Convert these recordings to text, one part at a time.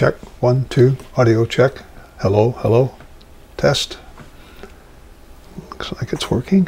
Check. 1, 2. Audio check. Hello, hello. Test. Looks like it's working.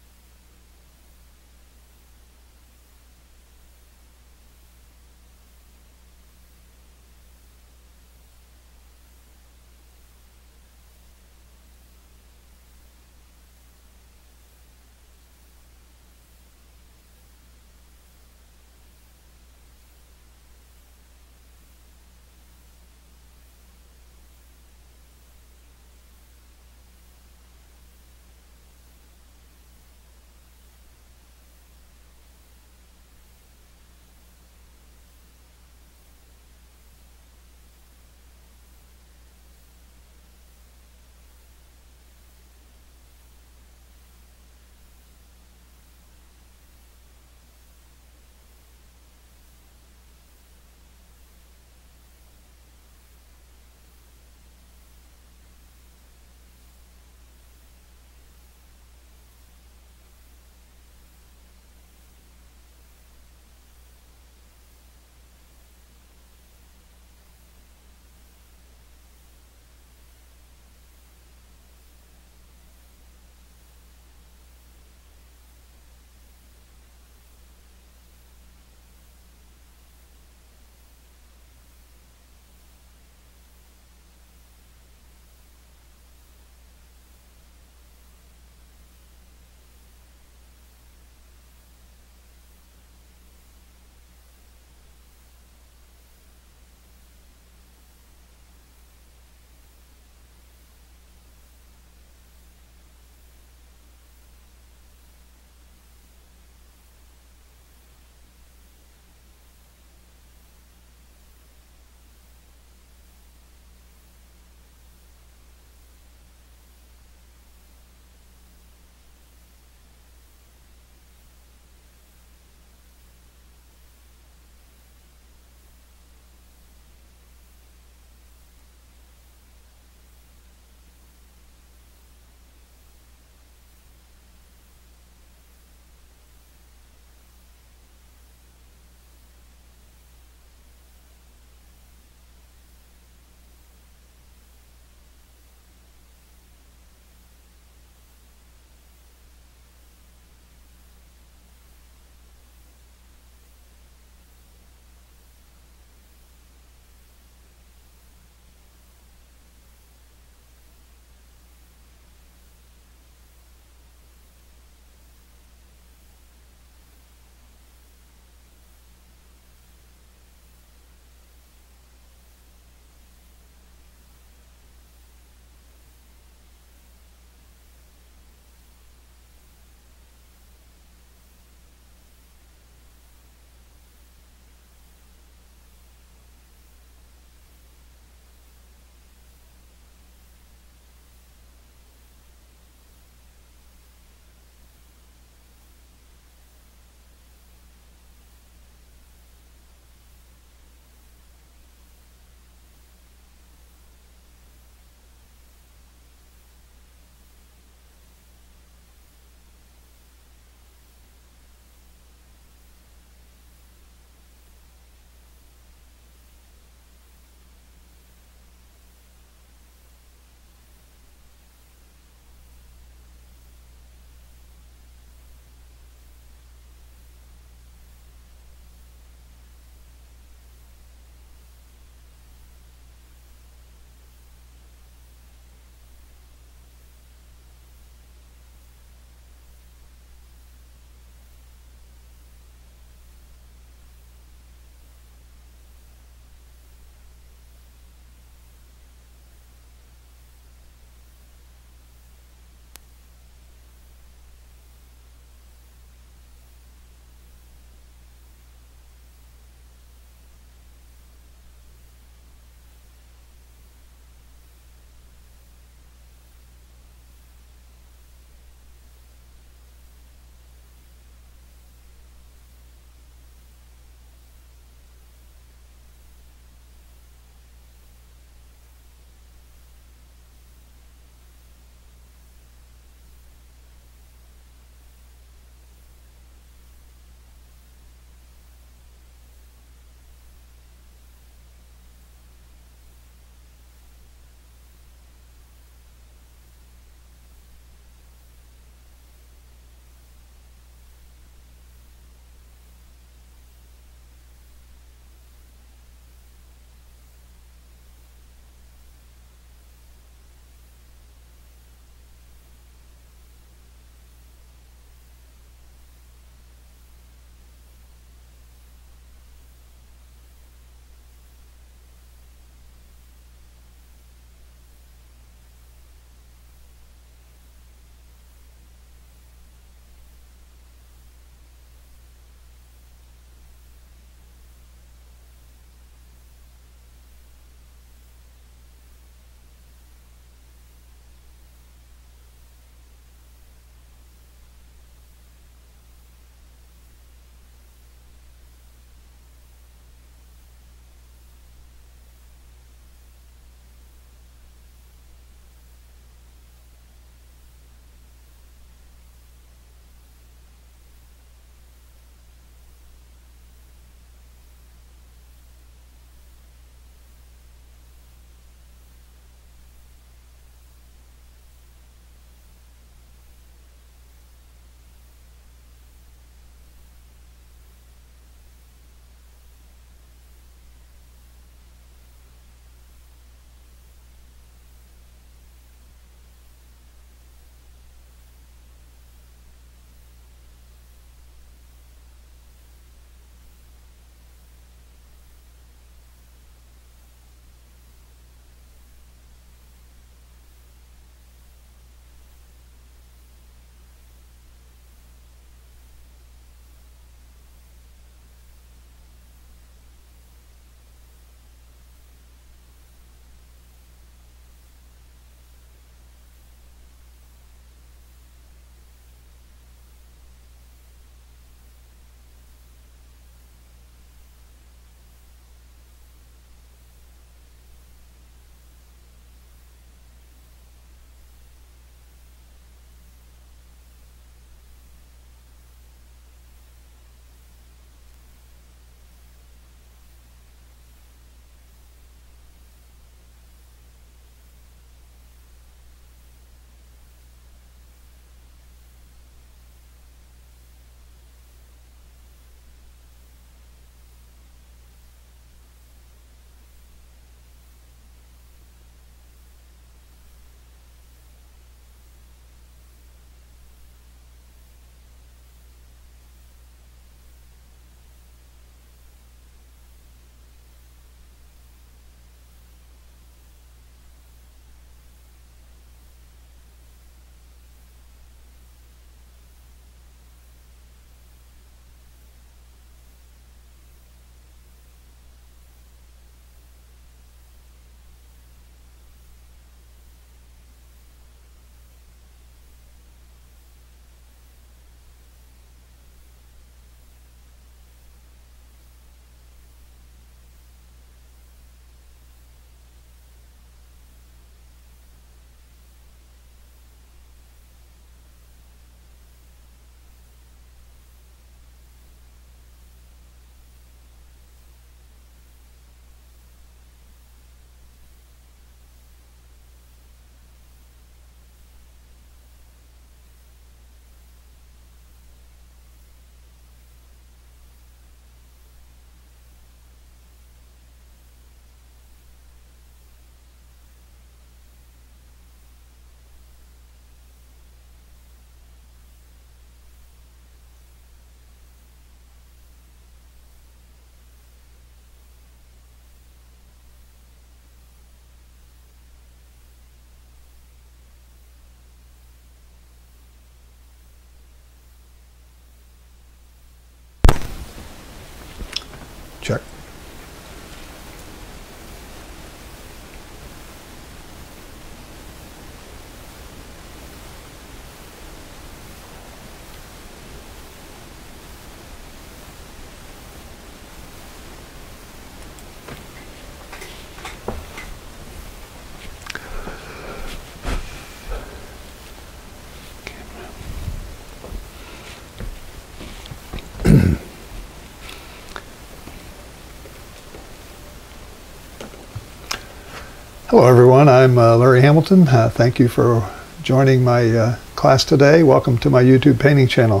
Hello everyone, I'm Larry Hamilton. Thank you for joining my class today. Welcome to my YouTube painting channel.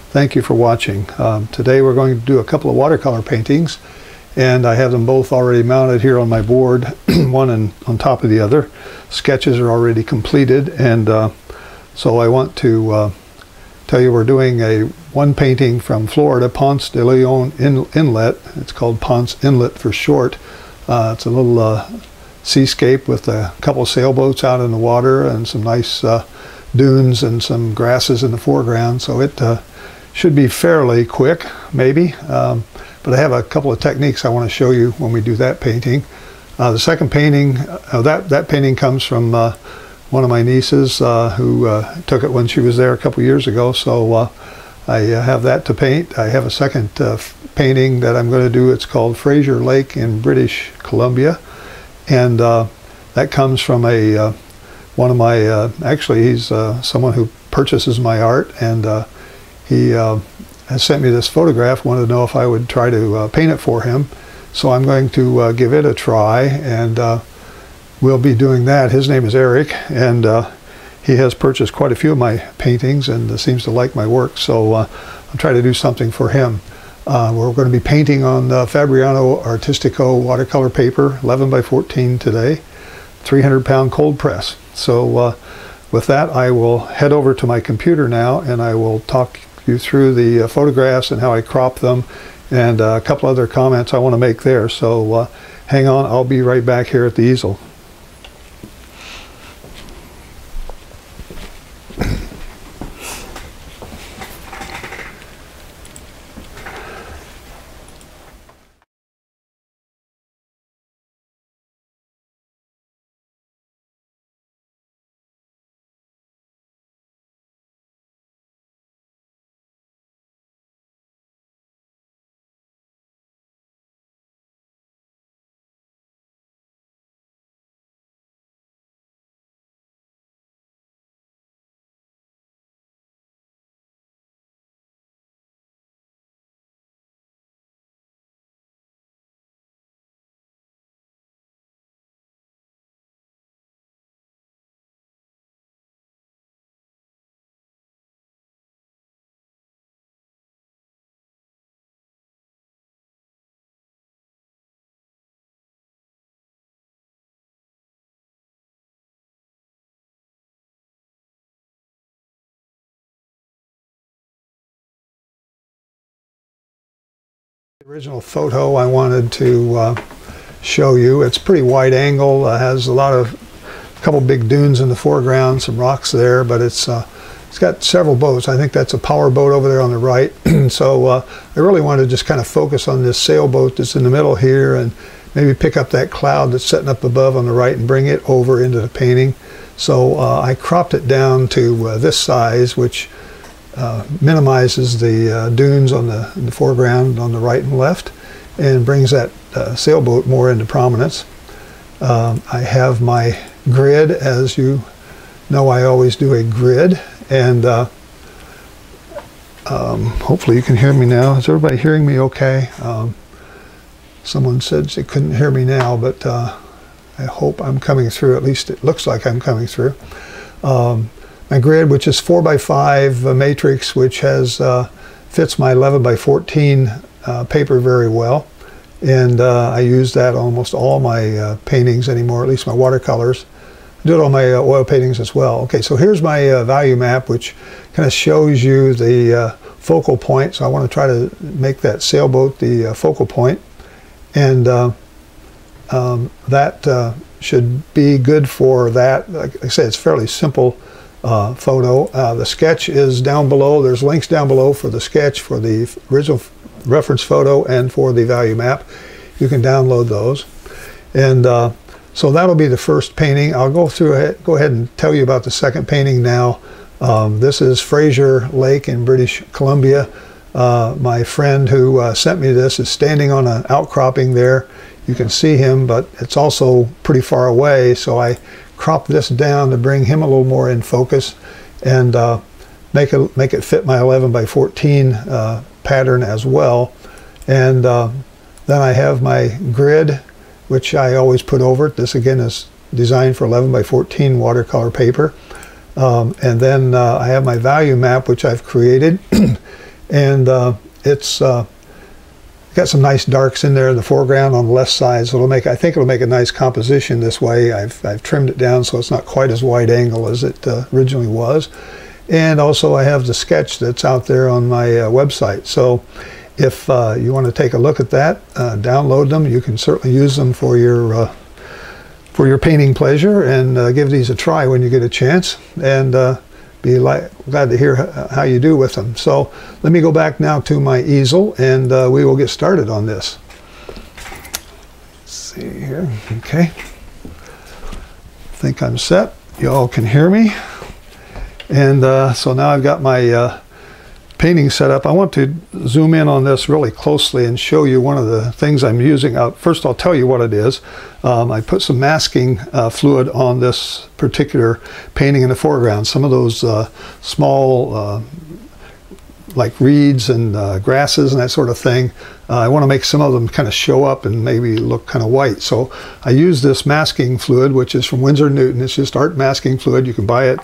Thank you for watching. Today we're going to do a couple of watercolor paintings, and I have them both already mounted here on my board, one on top of the other. Sketches are already completed, and so I want to tell you we're doing one painting from Florida, Ponce de Leon Inlet. It's called Ponce Inlet for short. It's a little seascape with a couple of sailboats out in the water and some nice dunes and some grasses in the foreground, so it should be fairly quick, maybe, but I have a couple of techniques I want to show you when we do that painting. The second painting, that painting comes from one of my nieces who took it when she was there a couple years ago, so I have that to paint. I have a second painting that I'm going to do. It's called Fraser Lake in British Columbia. And that comes from one of my, actually he's someone who purchases my art, and he has sent me this photograph, wanted to know if I would try to paint it for him. So I'm going to give it a try, and we'll be doing that. His name is Eric, and he has purchased quite a few of my paintings and seems to like my work, so I'll try to do something for him. We're going to be painting on Fabriano Artistico watercolor paper, 11 by 14 today, 300-pound cold press. So with that, I will head over to my computer now, and I will talk you through the photographs and how I crop them, and a couple other comments I want to make there. So hang on, I'll be right back here at the easel. The original photo I wanted to show you. It's pretty wide angle, has a couple big dunes in the foreground, some rocks there, but it's got several boats. I think that's a power boat over there on the right. So I really wanted to just kind of focus on this sailboat that's in the middle here, and maybe pick up that cloud that's setting up above on the right and bring it over into the painting. So I cropped it down to this size, which minimizes the dunes on the foreground on the right and left, and brings that sailboat more into prominence. I have my grid. As you know, I always do a grid, and hopefully you can hear me now. Is everybody hearing me okay? Someone said they couldn't hear me now, but I hope I'm coming through. At least it looks like I'm coming through. My grid, which is 4x5 matrix, which has fits my 11 by 14 paper very well, and I use that on almost all my paintings anymore, at least my watercolors. I do it on my oil paintings as well. Okay, so here's my value map, which kind of shows you the focal point. So I want to try to make that sailboat the focal point, and that should be good for that. Like I said, it's fairly simple photo. The sketch is down below. There's links down below for the sketch, for the original reference photo, and for the value map. You can download those. And so that'll be the first painting. I'll go ahead and tell you about the second painting now. This is Fraser Lake in British Columbia. My friend who sent me this is standing on an outcropping there. You can see him, but it's also pretty far away, so I crop this down to bring him a little more in focus, and make it fit my 11 by 14 pattern as well. And then I have my grid, which I always put over it. This again is designed for 11 by 14 watercolor paper. And then I have my value map, which I've created. And it's got some nice darks in there in the foreground on the left side, so I think it'll make a nice composition this way. I've trimmed it down so it's not quite as wide angle as it originally was. And also I have the sketch that's out there on my website. So if you want to take a look at that, download them. You can certainly use them for your painting pleasure, and give these a try when you get a chance, and be glad to hear how you do with them. So let me go back now to my easel, and we will get started on this. Let's see here. Okay. I think I'm set. You all can hear me. And so now I've got my painting set up. I want to zoom in on this really closely and show you one of the things I'm using. First, I'll tell you what it is. I put some masking fluid on this particular painting in the foreground. Some of those small like reeds and grasses and that sort of thing. I want to make some of them kind of show up and maybe look kind of white. So I use this masking fluid, which is from Winsor & Newton. It's just art masking fluid. You can buy it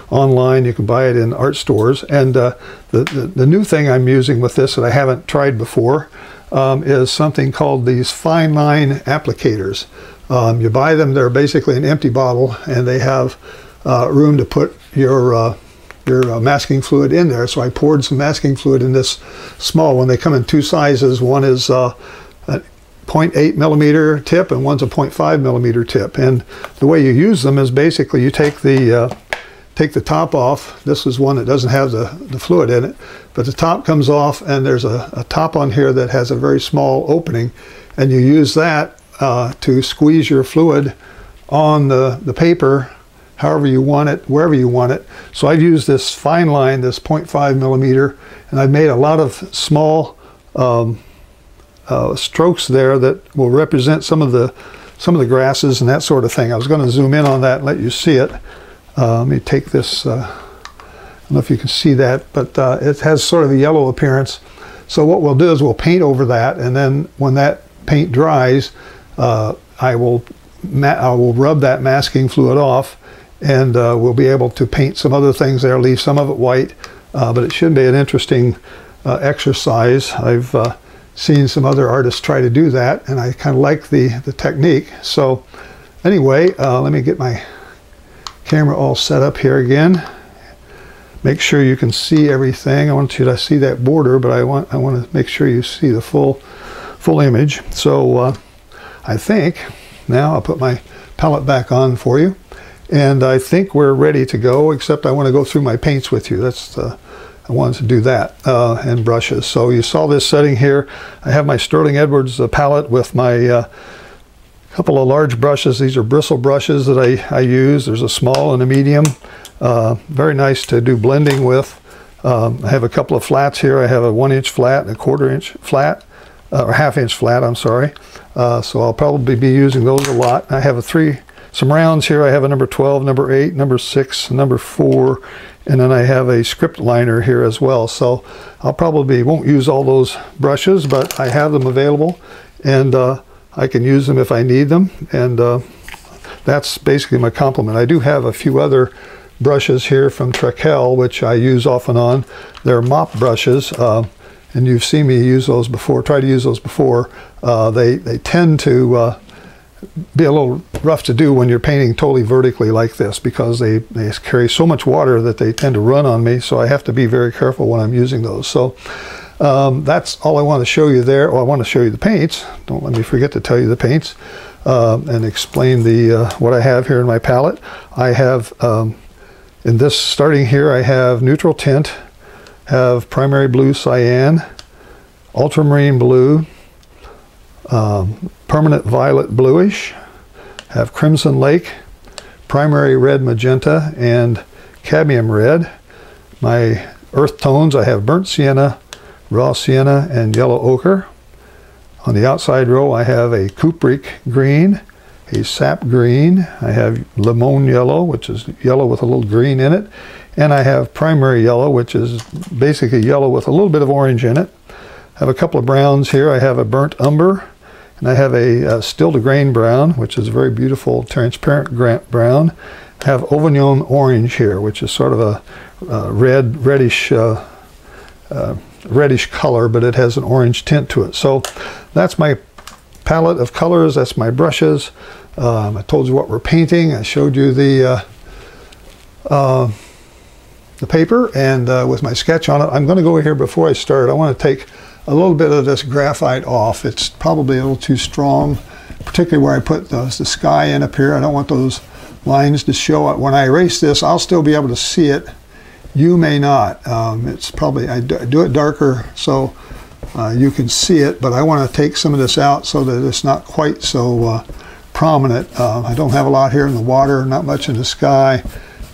online. You can buy it in art stores. And the new thing I'm using with this that I haven't tried before is something called these fine line applicators. You buy them. They're basically an empty bottle, and they have room to put your masking fluid in there. So I poured some masking fluid in this small one. They come in two sizes. One is a 0.8 millimeter tip, and one's a 0.5 millimeter tip. And the way you use them is basically you take the top off. This is one that doesn't have the fluid in it, but the top comes off, and there's a top on here that has a very small opening, and you use that to squeeze your fluid on the paper however you want it, wherever you want it. So I've used this fine line, this 0.5 millimeter, and I've made a lot of small strokes there that will represent some of the grasses and that sort of thing. I was going to zoom in on that and let you see it. Let me take this, I don't know if you can see that, but it has sort of a yellow appearance. So what we'll do is we'll paint over that, and then when that paint dries, I will rub that masking fluid off, and we'll be able to paint some other things there, leave some of it white, but it should be an interesting exercise. I've seen some other artists try to do that, and I kind of like the technique. So anyway, let me get my camera all set up here again. Make sure you can see everything. I want you to see that border, but I want to make sure you see the full image. So I think now I'll put my palette back on for you. And I think we're ready to go, except I want to go through my paints with you. I wanted to do that, and brushes. So you saw this setting here. I have my Sterling Edwards palette with my couple of large brushes. These are bristle brushes that I use. There's a small and a medium. Very nice to do blending with. I have a couple of flats here. I have a 1-inch flat and a 1/4 inch flat, or 1/2 inch flat, I'm sorry. So I'll probably be using those a lot. I have some rounds here. I have a number 12, number 8, number 6, number 4, and then I have a script liner here as well. So I'll probably won't use all those brushes, but I have them available, and I can use them if I need them. And that's basically my complement. I do have a few other brushes here from Trekell, which I use off and on. They're mop brushes, and you've seen me use those before, try to use those before. They tend to be a little rough to do when you're painting totally vertically like this, because they carry so much water that they tend to run on me, so I have to be very careful when I'm using those. So that's all I want to show you there. Well, I want to show you the paints. Don't let me forget to tell you the paints and explain what I have here in my palette. I have, in this starting here, I have neutral tint, have primary blue cyan, ultramarine blue, permanent violet bluish, have crimson lake, primary red magenta, and cadmium red. My earth tones, I have burnt sienna, raw sienna, and yellow ochre. On the outside row I have a cupric green, a sap green, I have limon yellow, which is yellow with a little green in it, and I have primary yellow, which is basically yellow with a little bit of orange in it. I have a couple of browns here. I have a burnt umber, And I have a still to grain brown, which is a very beautiful transparent brown. I have Avignon orange here, which is sort of a reddish color, but it has an orange tint to it. So that's my palette of colors. That's my brushes. I told you what we're painting. I showed you the paper and with my sketch on it. I'm going to go here before I start. I want to take a little bit of this graphite off. It's probably a little too strong, particularly where I put the sky in up here. I don't want those lines to show up. When I erase this, I'll still be able to see it. You may not. It's probably, I do it darker so you can see it, but I want to take some of this out so that it's not quite so prominent. I don't have a lot here in the water, not much in the sky,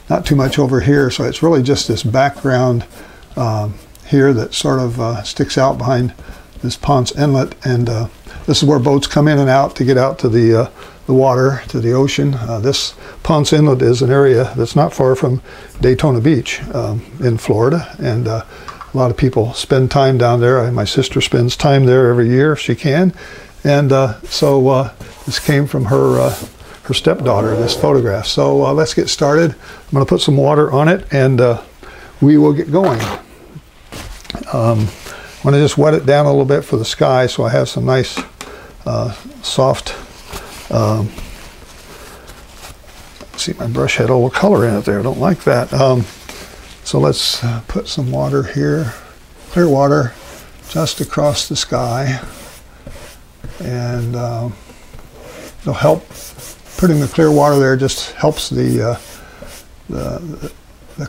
not too much over here, so it's really just this background here that sort of sticks out behind this Ponce Inlet, and this is where boats come in and out to get out to the water, to the ocean. This Ponce Inlet is an area that's not far from Daytona Beach in Florida, and a lot of people spend time down there. My sister spends time there every year if she can, and so this came from her stepdaughter, this photograph. So let's get started. I'm going to put some water on it, and we will get going. I want to just wet it down a little bit for the sky so I have some nice soft, see, my brush had all the color in it there. I don't like that. So let's put some water here, clear water, just across the sky, and it'll help. Putting the clear water there just helps the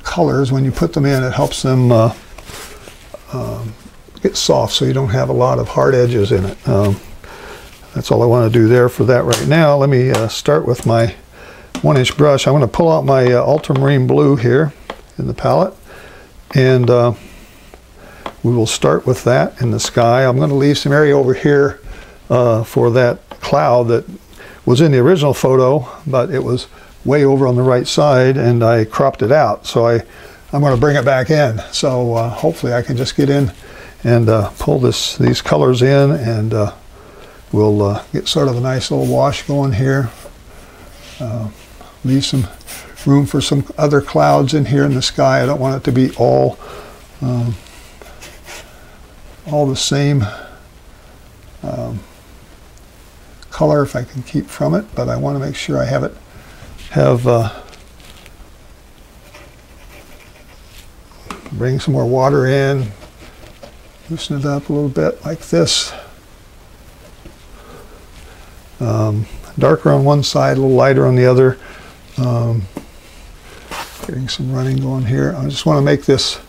colors. When you put them in, it helps them get soft, so you don't have a lot of hard edges in it. That's all I want to do there for that right now. Let me start with my 1-inch brush. I'm going to pull out my ultramarine blue here in the palette, and we will start with that in the sky. I'm going to leave some area over here for that cloud that was in the original photo, but it was way over on the right side, and I cropped it out. So I'm going to bring it back in. So hopefully I can just get in and pull these colors in, and we'll get sort of a nice little wash going here. Leave some room for some other clouds in here in the sky. I don't want it to be all the same color if I can keep from it, but I want to make sure I have bring some more water in, loosen it up a little bit like this. Darker on one side, a little lighter on the other. Getting some running going here. I just want to make this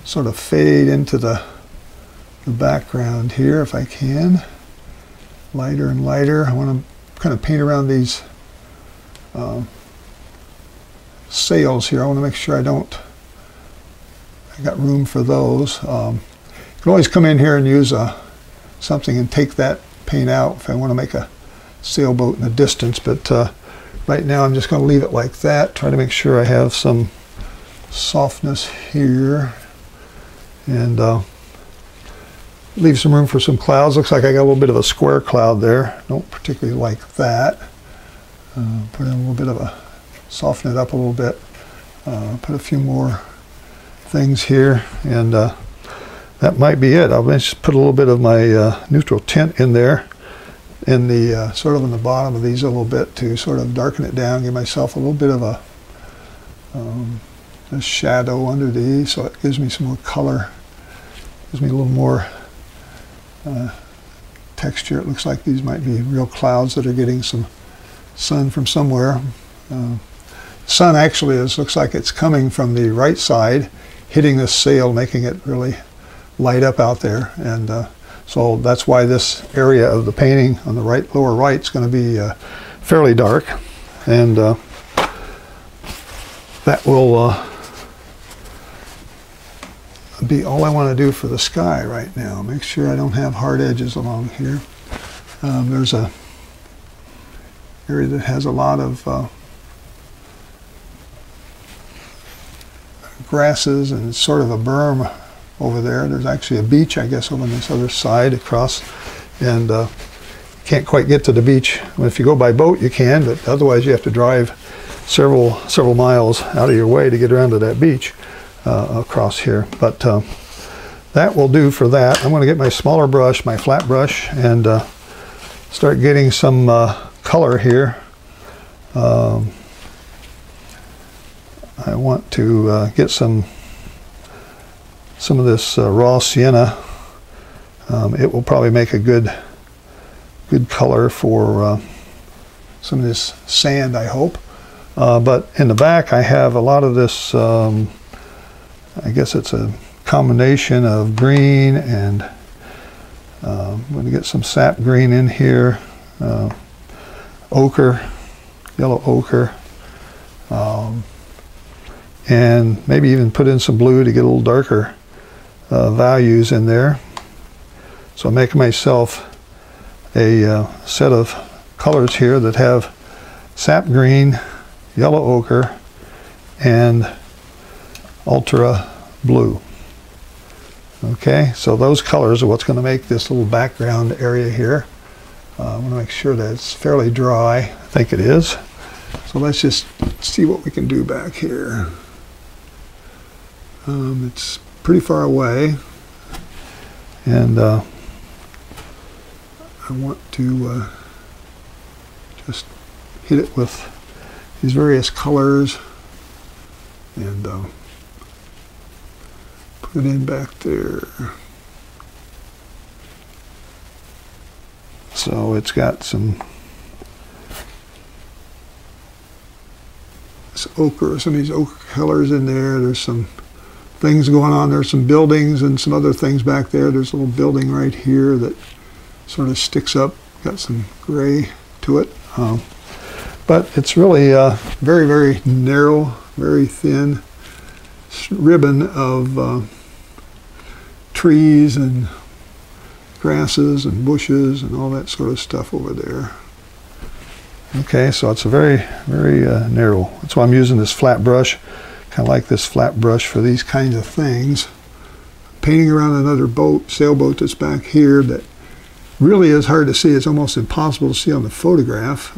sort of fade into the background here if I can. Lighter and lighter. I want to kind of paint around these sails here. I want to make sure I got room for those. You can always come in here and use something and take that paint out if I want to make a sailboat in the distance, but right now I'm just going to leave it like that. Try to make sure I have some softness here, and leave some room for some clouds. Looks like I got a little bit of a square cloud there. Don't particularly like that. Put in a little bit of soften it up a little bit. Put a few more things here, and that might be it. I'll just put a little bit of my neutral tint in there, in the sort of in the bottom of these a little bit to sort of darken it down, give myself a little bit of a shadow under these, so it gives me some more color, gives me a little more texture. It looks like these might be real clouds that are getting some sun from somewhere. Sun actually looks like it's coming from the right side, hitting this sail, making it really light up out there, and so that's why this area of the painting on the right, lower right, is going to be fairly dark, and that will be all I want to do for the sky right now. Make sure I don't have hard edges along here. There's a area that has a lot of grasses, and it's sort of a berm over there. There's actually a beach, I guess, over on this other side across, and can't quite get to the beach. If you go by boat, you can, but otherwise you have to drive several miles out of your way to get around to that beach across here. But that will do for that. I'm going to get my smaller brush, my flat brush, and start getting some color here. I want to get some of this raw sienna. It will probably make a good color for some of this sand, I hope. But in the back I have a lot of this, I guess it's a combination of green and I'm going to get some sap green in here, ochre, yellow ochre, and maybe even put in some blue to get a little darker values in there. So I'm making myself a set of colors here that have sap green, yellow ochre, and ultra blue. Okay, so those colors are what's going to make this little background area here. I want to make sure that it's fairly dry. I think it is. So let's just see what we can do back here. It's pretty far away, and I want to just hit it with these various colors and put it in back there. So it's got some ochre, some of these ochre colors in there. There's some things going on. There's some buildings and some other things back there. There's a little building right here that sort of sticks up, got some gray to it. But it's really very, very narrow, very thin ribbon of trees and grasses and bushes and all that sort of stuff over there. Okay, so it's a very, very narrow. That's why I'm using this flat brush. Kind of like this flat brush for these kinds of things. Painting around another boat, sailboat that's back here that really is hard to see. It's almost impossible to see on the photograph,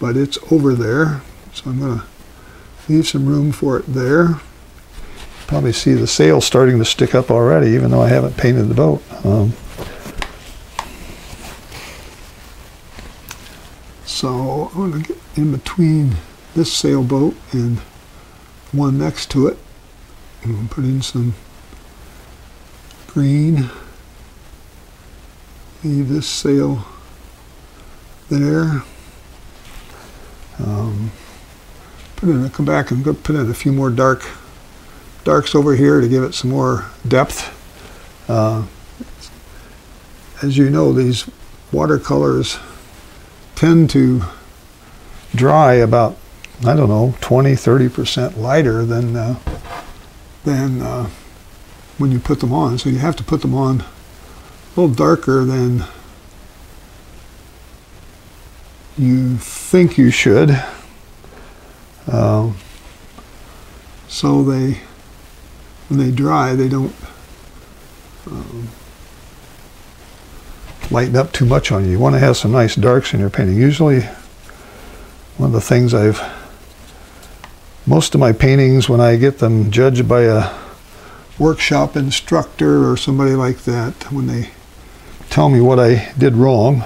but it's over there. So I'm going to leave some room for it there. Probably see the sail starting to stick up already, even though I haven't painted the boat. So I'm going to get in between this sailboat and one next to it, and put in some green. Leave this sail there. Come back and put in a few more darks over here to give it some more depth. As you know, these watercolors tend to dry about, I don't know, 20–30% lighter than when you put them on. So you have to put them on a little darker than you think you should. So when they dry, they don't lighten up too much on you. You want to have some nice darks in your painting. Usually, one of the things most of my paintings, when I get them judged by a workshop instructor or somebody like that, when they tell me what I did wrong,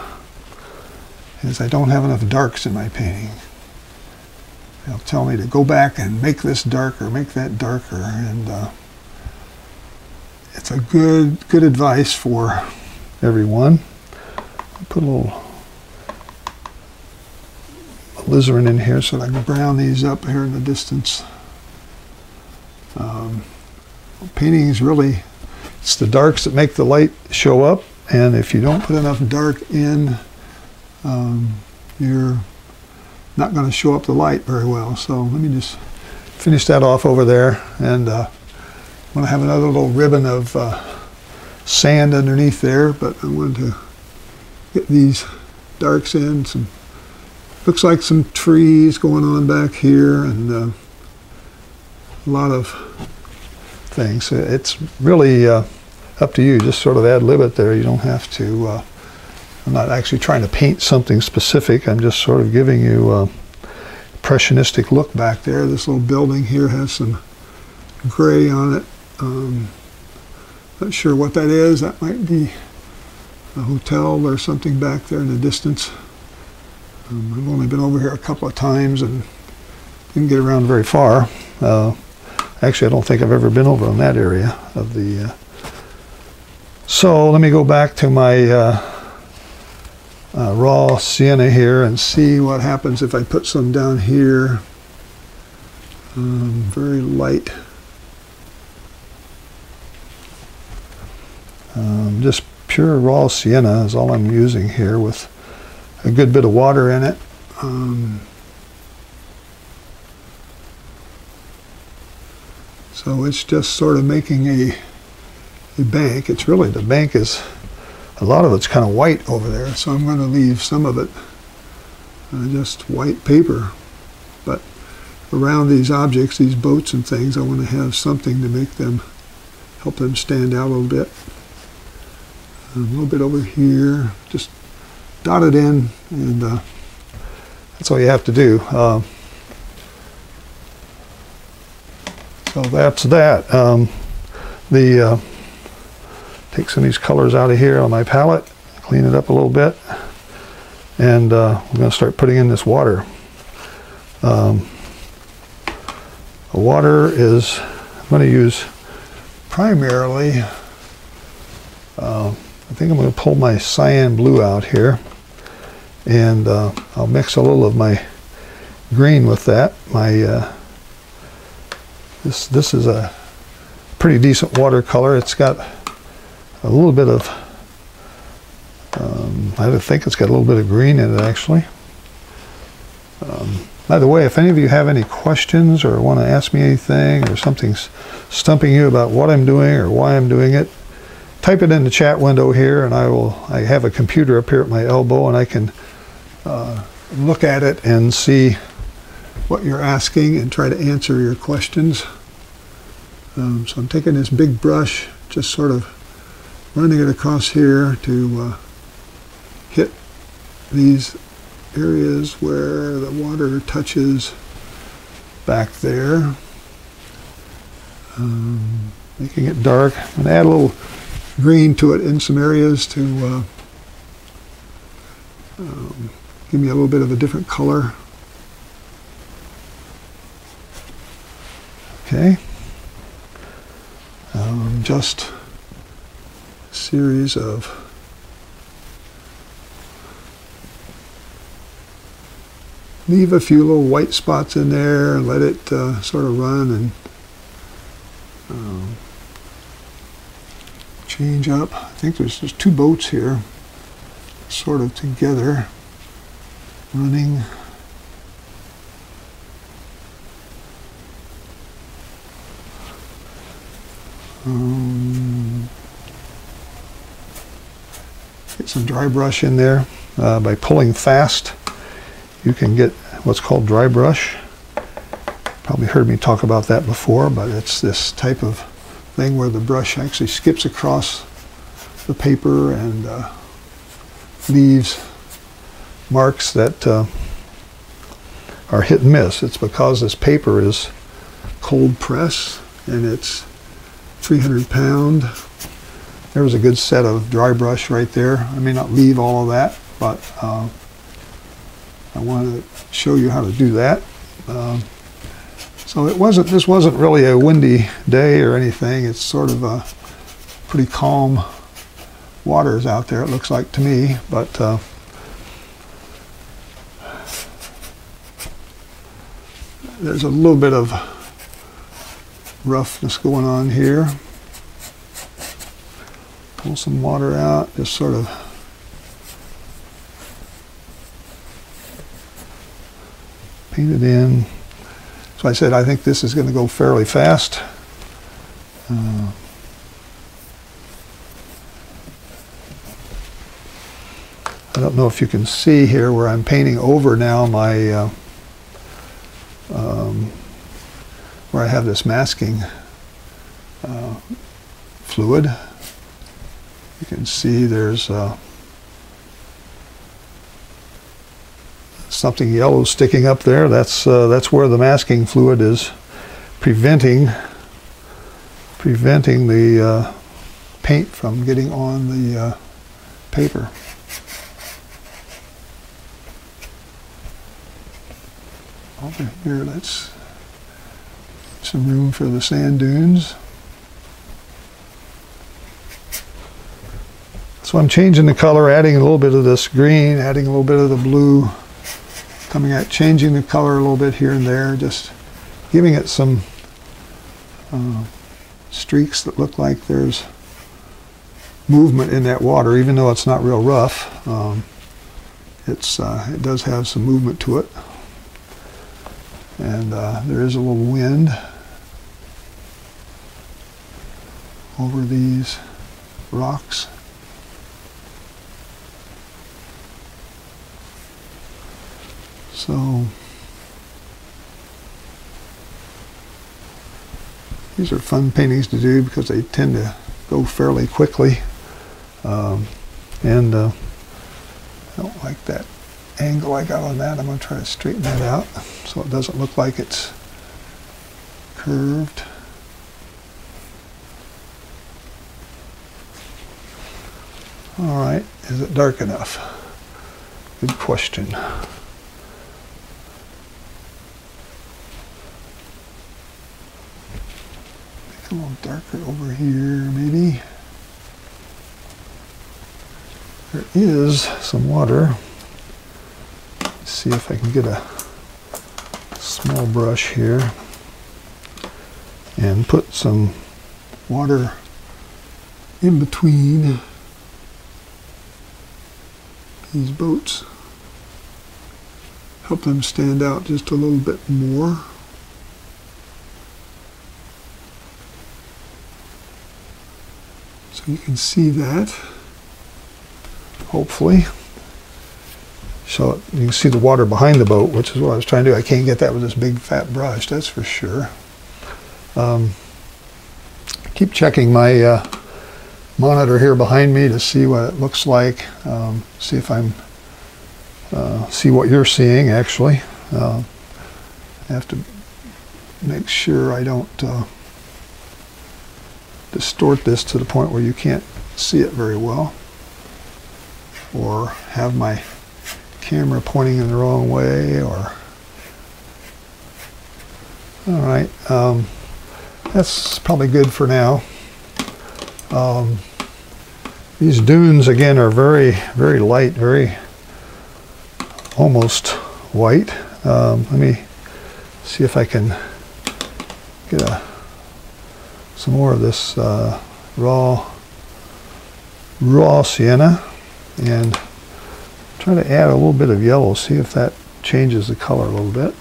is I don't have enough darks in my painting. They'll tell me to go back and make this darker, make that darker, and it's a good advice for everyone. I'll put a little alizarin in here so that I can brown these up here in the distance. Painting is really, it's the darks that make the light show up, and if you don't put enough dark in, you're not going to show up the light very well. So let me just finish that off over there, and I want to have another little ribbon of sand underneath there, but I wanted to get these darks in. Looks like some trees going on back here, and a lot of things. It's really up to you. Just sort of ad lib it there. You don't have to I'm not actually trying to paint something specific. I'm just sort of giving you a impressionistic look back there. This little building here has some gray on it. Not sure what that is. That might be a hotel or something back there in the distance. I've only been over here a couple of times and didn't get around very far. Actually, I don't think I've ever been over in that area of the... So let me go back to my raw sienna here and see what happens if I put some down here. Very light. Just pure raw sienna is all I'm using here with a good bit of water in it. So it's just sort of making a bank. It's really, the bank is, a lot of it's kind of white over there, so I'm going to leave some of it just white paper. But around these objects, these boats and things, I want to have something to make them, help them stand out a little bit. A little bit over here, just dot it in, and that's all you have to do. So that's that. Take some of these colors out of here on my palette, clean it up a little bit, and I'm going to start putting in this water. The water is, I'm going to use primarily, I think I'm going to pull my cyan blue out here, and I'll mix a little of my green with that. This is a pretty decent watercolor. It's got a little bit of, I think it's got a little bit of green in it actually. By the way, if any of you have any questions or want to ask me anything, or something's stumping you about what I'm doing or why I'm doing it, type it in the chat window here, and I have a computer up here at my elbow, and I can look at it and see what you're asking and try to answer your questions. So I'm taking this big brush, just sort of running it across here to hit these areas where the water touches back there. Making it dark. I'm going to add a little green to it in some areas to give me a little bit of a different color. Okay. Just a series of leave a few little white spots in there and let it sort of run and change up. I think there's just two boats here sort of together running. Get some dry brush in there. By pulling fast, you can get what's called dry brush. Probably heard me talk about that before, but it's this type of thing where the brush actually skips across the paper and leaves marks that are hit and miss. It's because this paper is cold press and it's 300 pound. There was a good set of dry brush right there. I may not leave all of that, but I want to show you how to do that. So this wasn't really a windy day or anything. It's sort of a pretty calm waters out there, it looks like to me, but there's a little bit of roughness going on here. Pull some water out, just sort of paint it in. So I said I think this is going to go fairly fast. I don't know if you can see here where I'm painting over now my where I have this masking fluid. You can see there's something yellow sticking up there. That's where the masking fluid is preventing the paint from getting on the paper. Over here, let's some room for the sand dunes. So I'm changing the color, adding a little bit of this green, adding a little bit of the blue, changing the color a little bit here and there, just giving it some streaks that look like there's movement in that water, even though it's not real rough. It does have some movement to it, and there is a little wind over these rocks. So these are fun paintings to do because they tend to go fairly quickly, and I don't like that angle I got on that. I'm going to try to straighten that out so it doesn't look like it's curved. All right, is it dark enough? Good question. A little darker over here, maybe. There is some water. Let's see if I can get a small brush here and put some water in between these boats. Help them stand out just a little bit more. So you can see that, hopefully. So you can see the water behind the boat, which is what I was trying to do. I can't get that with this big fat brush, that's for sure. Keep checking my monitor here behind me to see what it looks like. See if see what you're seeing actually. I have to make sure I don't distort this to the point where you can't see it very well, or have my camera pointing in the wrong way, or all right, that's probably good for now. These dunes again are very, very light, very almost white. Let me see if I can get some more of this raw sienna and try to add a little bit of yellow, see if that changes the color a little bit.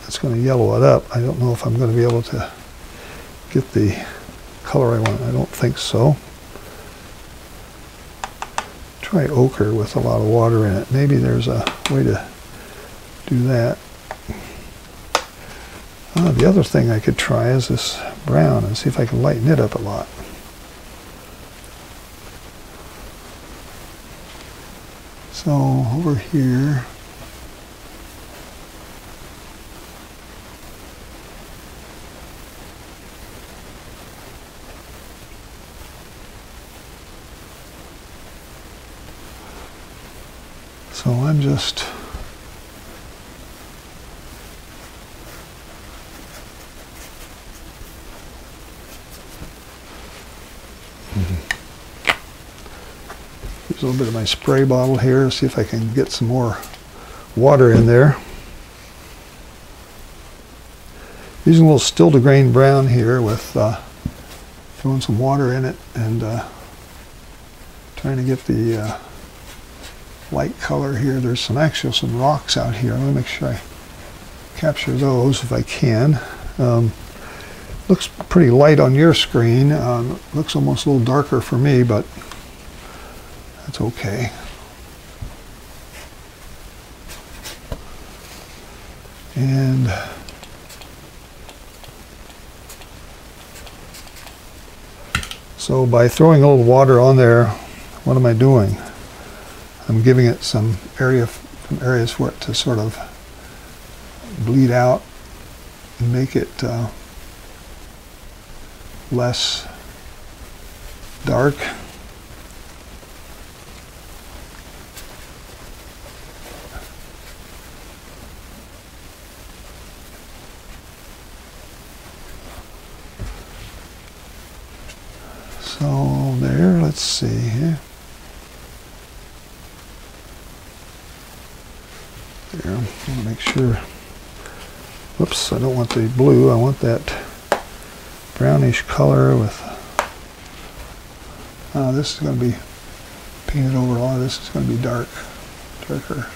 It's going to yellow it up. I don't know if I'm going to be able to get the color I want. I don't think so. Try ochre with a lot of water in it. Maybe there's a way to do that. The other thing I could try is this brown and see if I can lighten it up a lot. So over here, so I'm just use a little bit of my spray bottle here, see if I can get some more water in there. Using a little still to grain brown here with throwing some water in it and trying to get the light color here. There's some rocks out here. Let me make sure I capture those if I can. Looks pretty light on your screen. Looks almost a little darker for me, but that's okay. And so by throwing a little water on there what am I doing? I'm giving it some areas for it to sort of bleed out and make it less dark. So there, let's see here. There, I want to make sure. Whoops, I don't want the blue. I want that brownish color with. This is going to be painted over. All of this is going to be darker.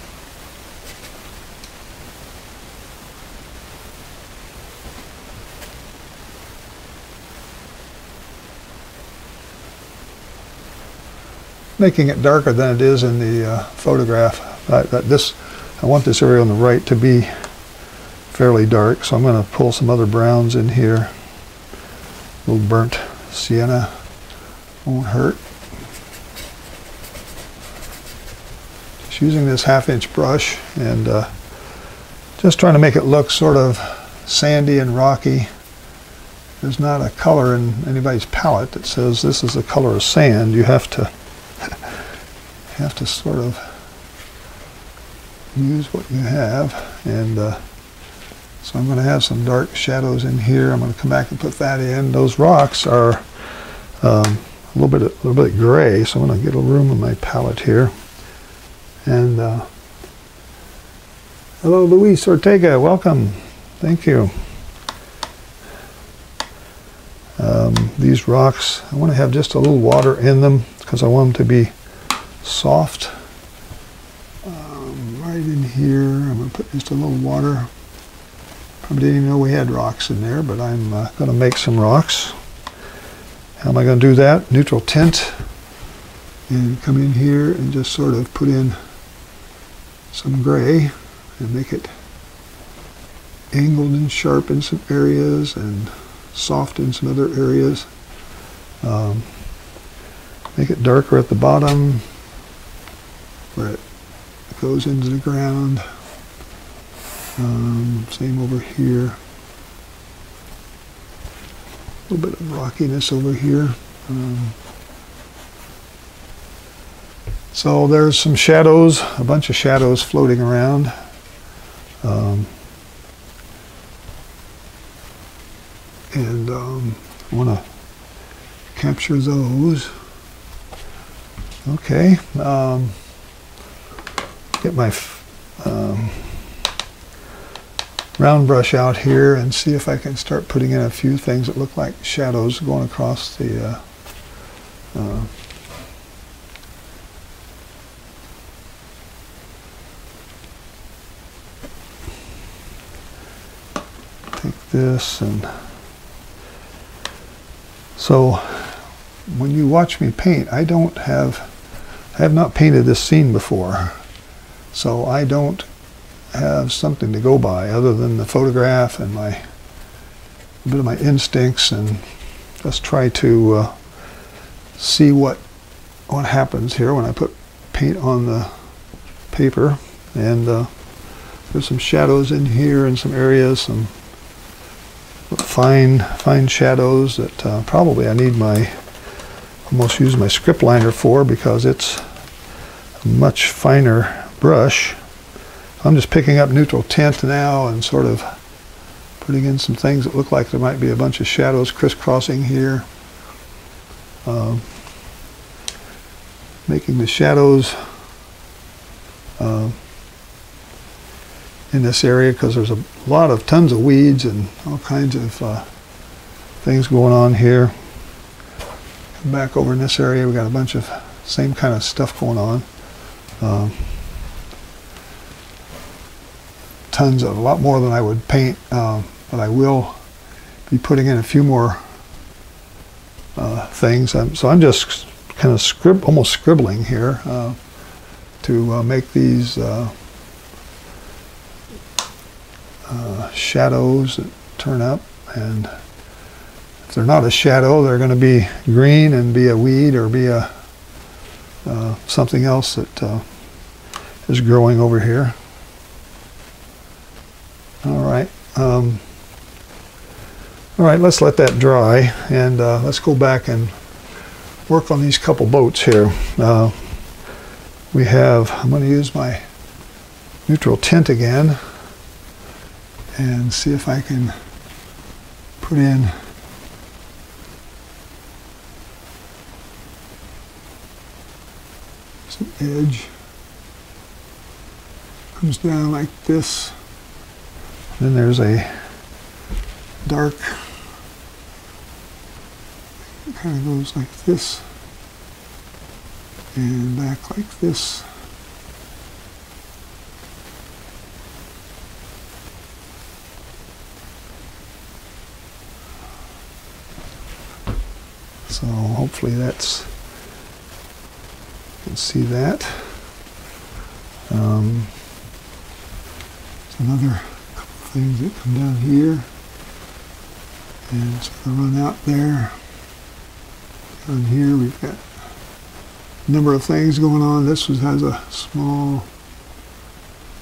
Making it darker than it is in the photograph. I want this area on the right to be fairly dark, so I'm going to pull some other browns in here. A little burnt sienna won't hurt. Just using this 1/2-inch brush and just trying to make it look sort of sandy and rocky. There's not a color in anybody's palette that says this is the color of sand. You have to sort of use what you have, and so I'm going to have some dark shadows in here. I'm going to come back and put that in. Those rocks are a little bit gray, so I'm going to get a room in my palette here. And hello, Luis Ortega, welcome. Thank you. These rocks, I want to have just a little water in them because I want them to be soft. Right in here, I'm going to put just a little water. Probably didn't even know we had rocks in there, but I'm going to make some rocks. How am I going to do that? Neutral tint. And come in here and just sort of put in some gray and make it angled and sharp in some areas and soft in some other areas. Make it darker at the bottom where it goes into the ground. Same over here. A little bit of rockiness over here. So there's some shadows, a bunch of shadows floating around. And I want to capture those. Okay. Get my round brush out here and see if I can start putting in a few things that look like shadows going across the take this. And so when you watch me paint, I have not painted this scene before, so I don't have something to go by other than the photograph and a bit of my instincts, and just try to see what happens here when I put paint on the paper. And there's some shadows in here in some areas, some fine shadows that probably I need almost use my script liner for, because it's a much finer brush. I'm just picking up neutral tint now and sort of putting in some things that look like there might be a bunch of shadows crisscrossing here. Making the shadows in this area because there's tons of weeds and all kinds of things going on here. Come back over in this area, we got a bunch of same kind of stuff going on. A lot more than I would paint, but I will be putting in a few more things. So I'm just kind of almost scribbling here to make these shadows that turn up. And if they're not a shadow, they're going to be green and be a weed or be a something else that is growing over here. All right. All right, let's let that dry, and let's go back and work on these couple boats here. I'm going to use my neutral tint again and see if I can put in some edge. Comes down like this. Then there's a dark, it kind of goes like this and back like this. So hopefully that's, you can see that. There's another couple things that come down here. And it's going to run out there. Down here we've got a number of things going on. This one has a small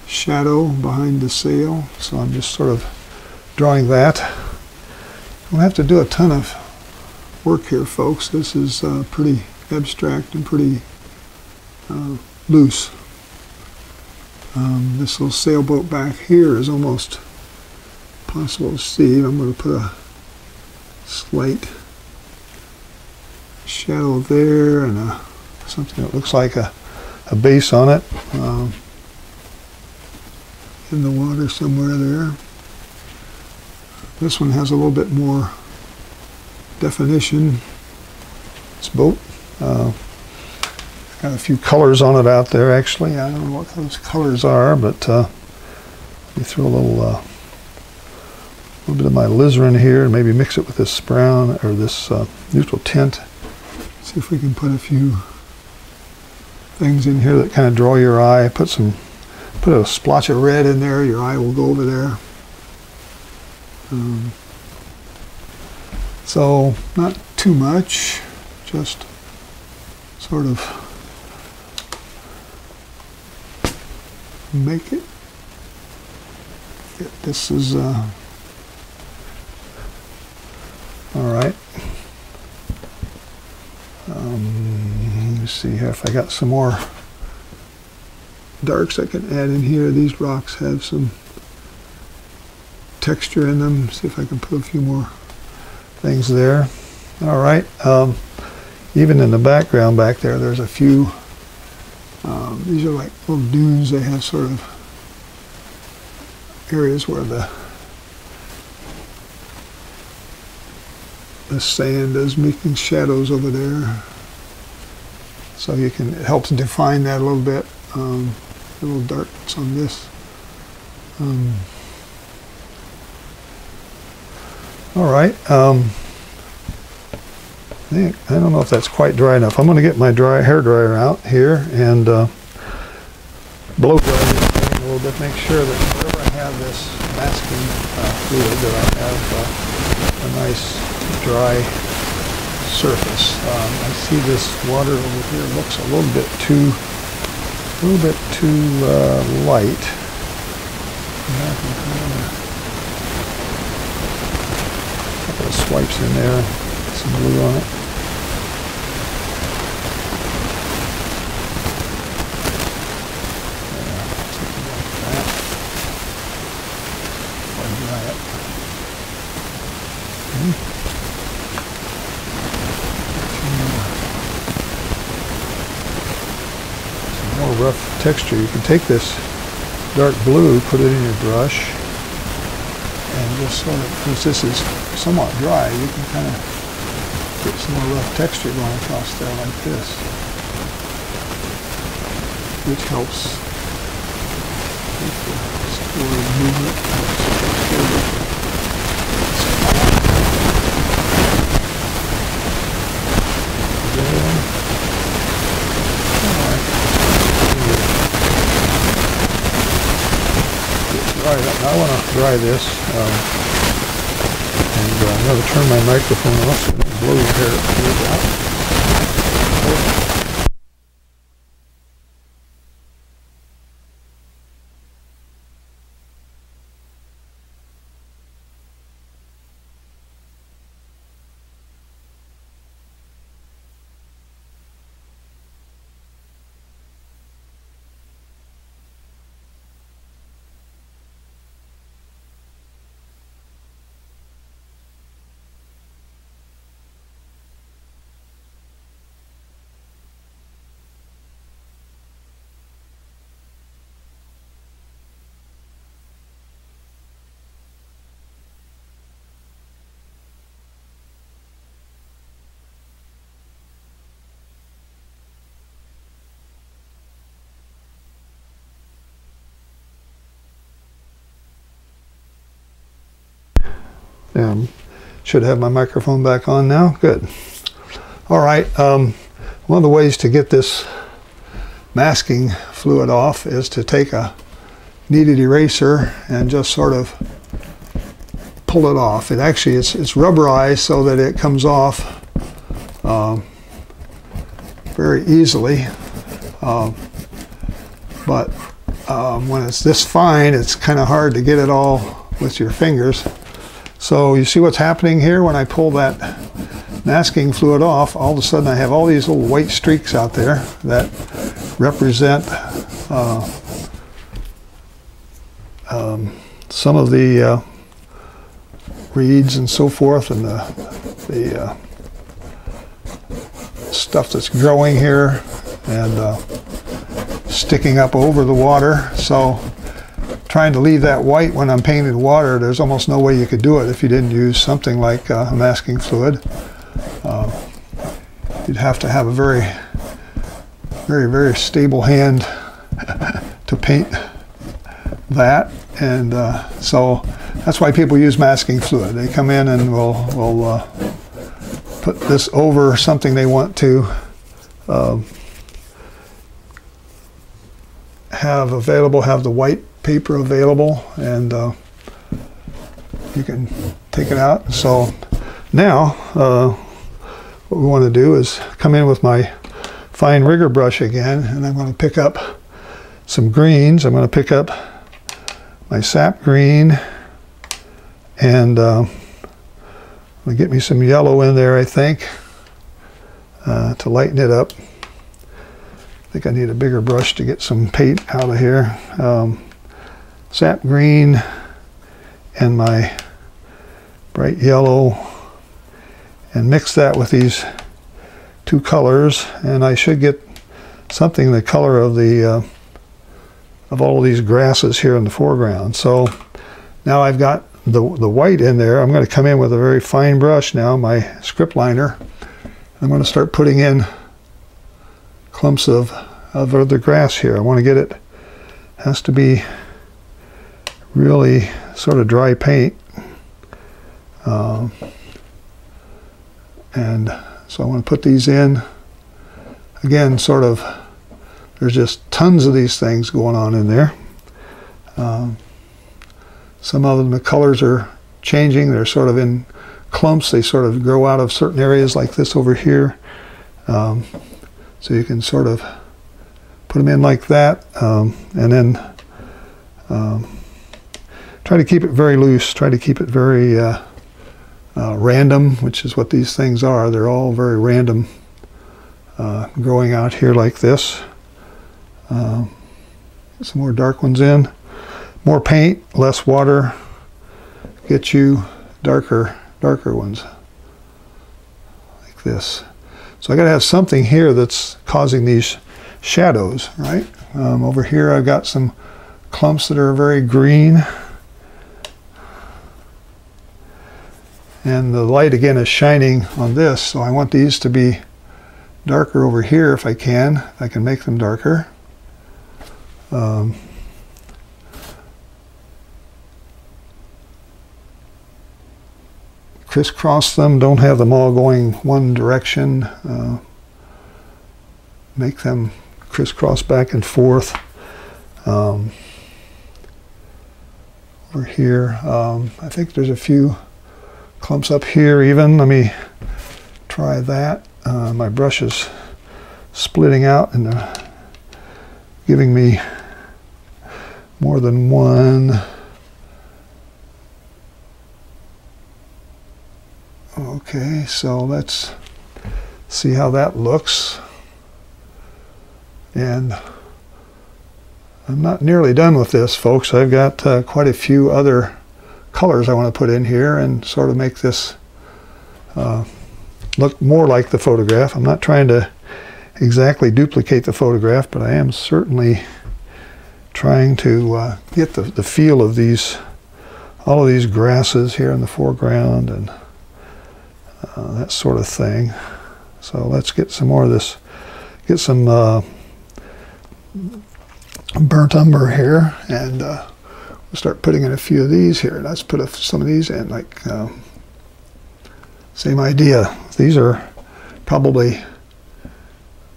shadow behind the sail, so I'm just sort of drawing that. I don't have to do a ton of work here, folks. This is pretty abstract and pretty loose. This little sailboat back here is almost possible to see. I'm going to put a slight shadow there and something that looks like a base on it in the water somewhere there. This one has a little bit more definition. This boat got a few colors on it out there. Actually, I don't know what those colors are, but we throw a little bit of my alizarin here and maybe mix it with this brown or this neutral tint. See if we can put a few things in here that kind of draw your eye. Put a splotch of red in there, your eye will go over there. So not too much, just sort of make it. This is all right. Let me see here if I got some more darks I can add in here. These rocks have some texture in them. See if I can put a few more things there. All right. Even in the background back there, there's a few. These are like little dunes. They have sort of areas where the sand is making shadows over there. So you can, it helps define that a little bit. A little darkness on this. All right. I don't know if that's quite dry enough. I'm going to get my hair dryer out here and blow dry this thing a little bit. Make sure that wherever I have this masking fluid, that I have a nice dry surface. I see this water over here looks a little bit too light. A couple of swipes in there, some blue on it. Something like that. I'll dry it. Okay. More rough texture. You can take this dark blue, put it in your brush, and just sort of, since this is somewhat dry, you can kind of get some more rough texture going across there like this, which helps with the story movement. Now I want to dry this, and I'm going to turn my microphone off so it won't blow your hair out. Should have my microphone back on now. Good. All right. One of the ways to get this masking fluid off is to take a kneaded eraser and just sort of pull it off. It actually it's rubberized so that it comes off very easily. But when it's this fine, it's kind of hard to get it all with your fingers. So you see what's happening here when I pull that masking fluid off, all of a sudden I have all these little white streaks out there that represent some of the reeds and so forth, and the stuff that's growing here and sticking up over the water. So trying to leave that white when I'm painting water, there's almost no way you could do it if you didn't use something like a masking fluid. You'd have to have a very, very stable hand to paint that, and so that's why people use masking fluid. They come in and will put this over something they want to have available, have the white paper available, and you can take it out. So now what we want to do is come in with my fine rigger brush again, and I'm going to pick up some greens. I'm going to pick up my sap green, and I'm going to get me some yellow in there, I think, to lighten it up. I think I need a bigger brush to get some paint out of here. Sap green and my bright yellow, and mix that with these two colors, and I should get something the color of the of all of these grasses here in the foreground. So now I've got the white in there. I'm going to come in with a very fine brush now, my script liner. I'm going to start putting in clumps of the grass here. I want to get it, has to be really sort of dry paint. And so I want to put these in. Again, sort of, there's just tons of these things going on in there. Some of them, the colors are changing. They're sort of in clumps. They sort of grow out of certain areas like this over here. So you can sort of put them in like that, and then try to keep it very loose. Try to keep it very random, which is what these things are. They're all very random, growing out here like this. Get some more dark ones in. More paint, less water, get you darker ones like this. So I got to have something here that's causing these shadows, right? Over here I've got some clumps that are very green, and the light again is shining on this, so I want these to be darker over here if I can. I can make them darker. Crisscross them, don't have them all going one direction. Make them crisscross back and forth. Over here, I think there's a few clumps up here even. Let me try that. My brush is splitting out and giving me more than one. Okay, so let's see how that looks. And I'm not nearly done with this, folks. I've got quite a few other colors I want to put in here and sort of make this look more like the photograph. I'm not trying to exactly duplicate the photograph, but I am certainly trying to get the feel of these, all of these grasses here in the foreground and that sort of thing. So let's get some more of this, get some burnt umber here, and we'll start putting in a few of these here. Let's put some of these in, like Same idea. These are probably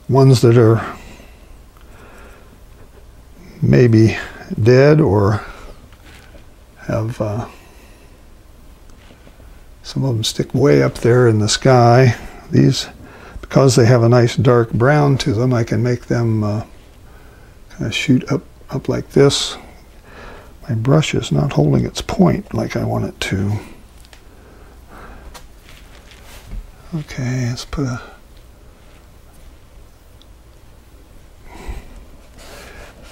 ones that are maybe dead or have some of them stick way up there in the sky. These, because they have a nice dark brown to them, I can make them kind of shoot up like this. My brush is not holding its point like I want it to. Okay, let's put a...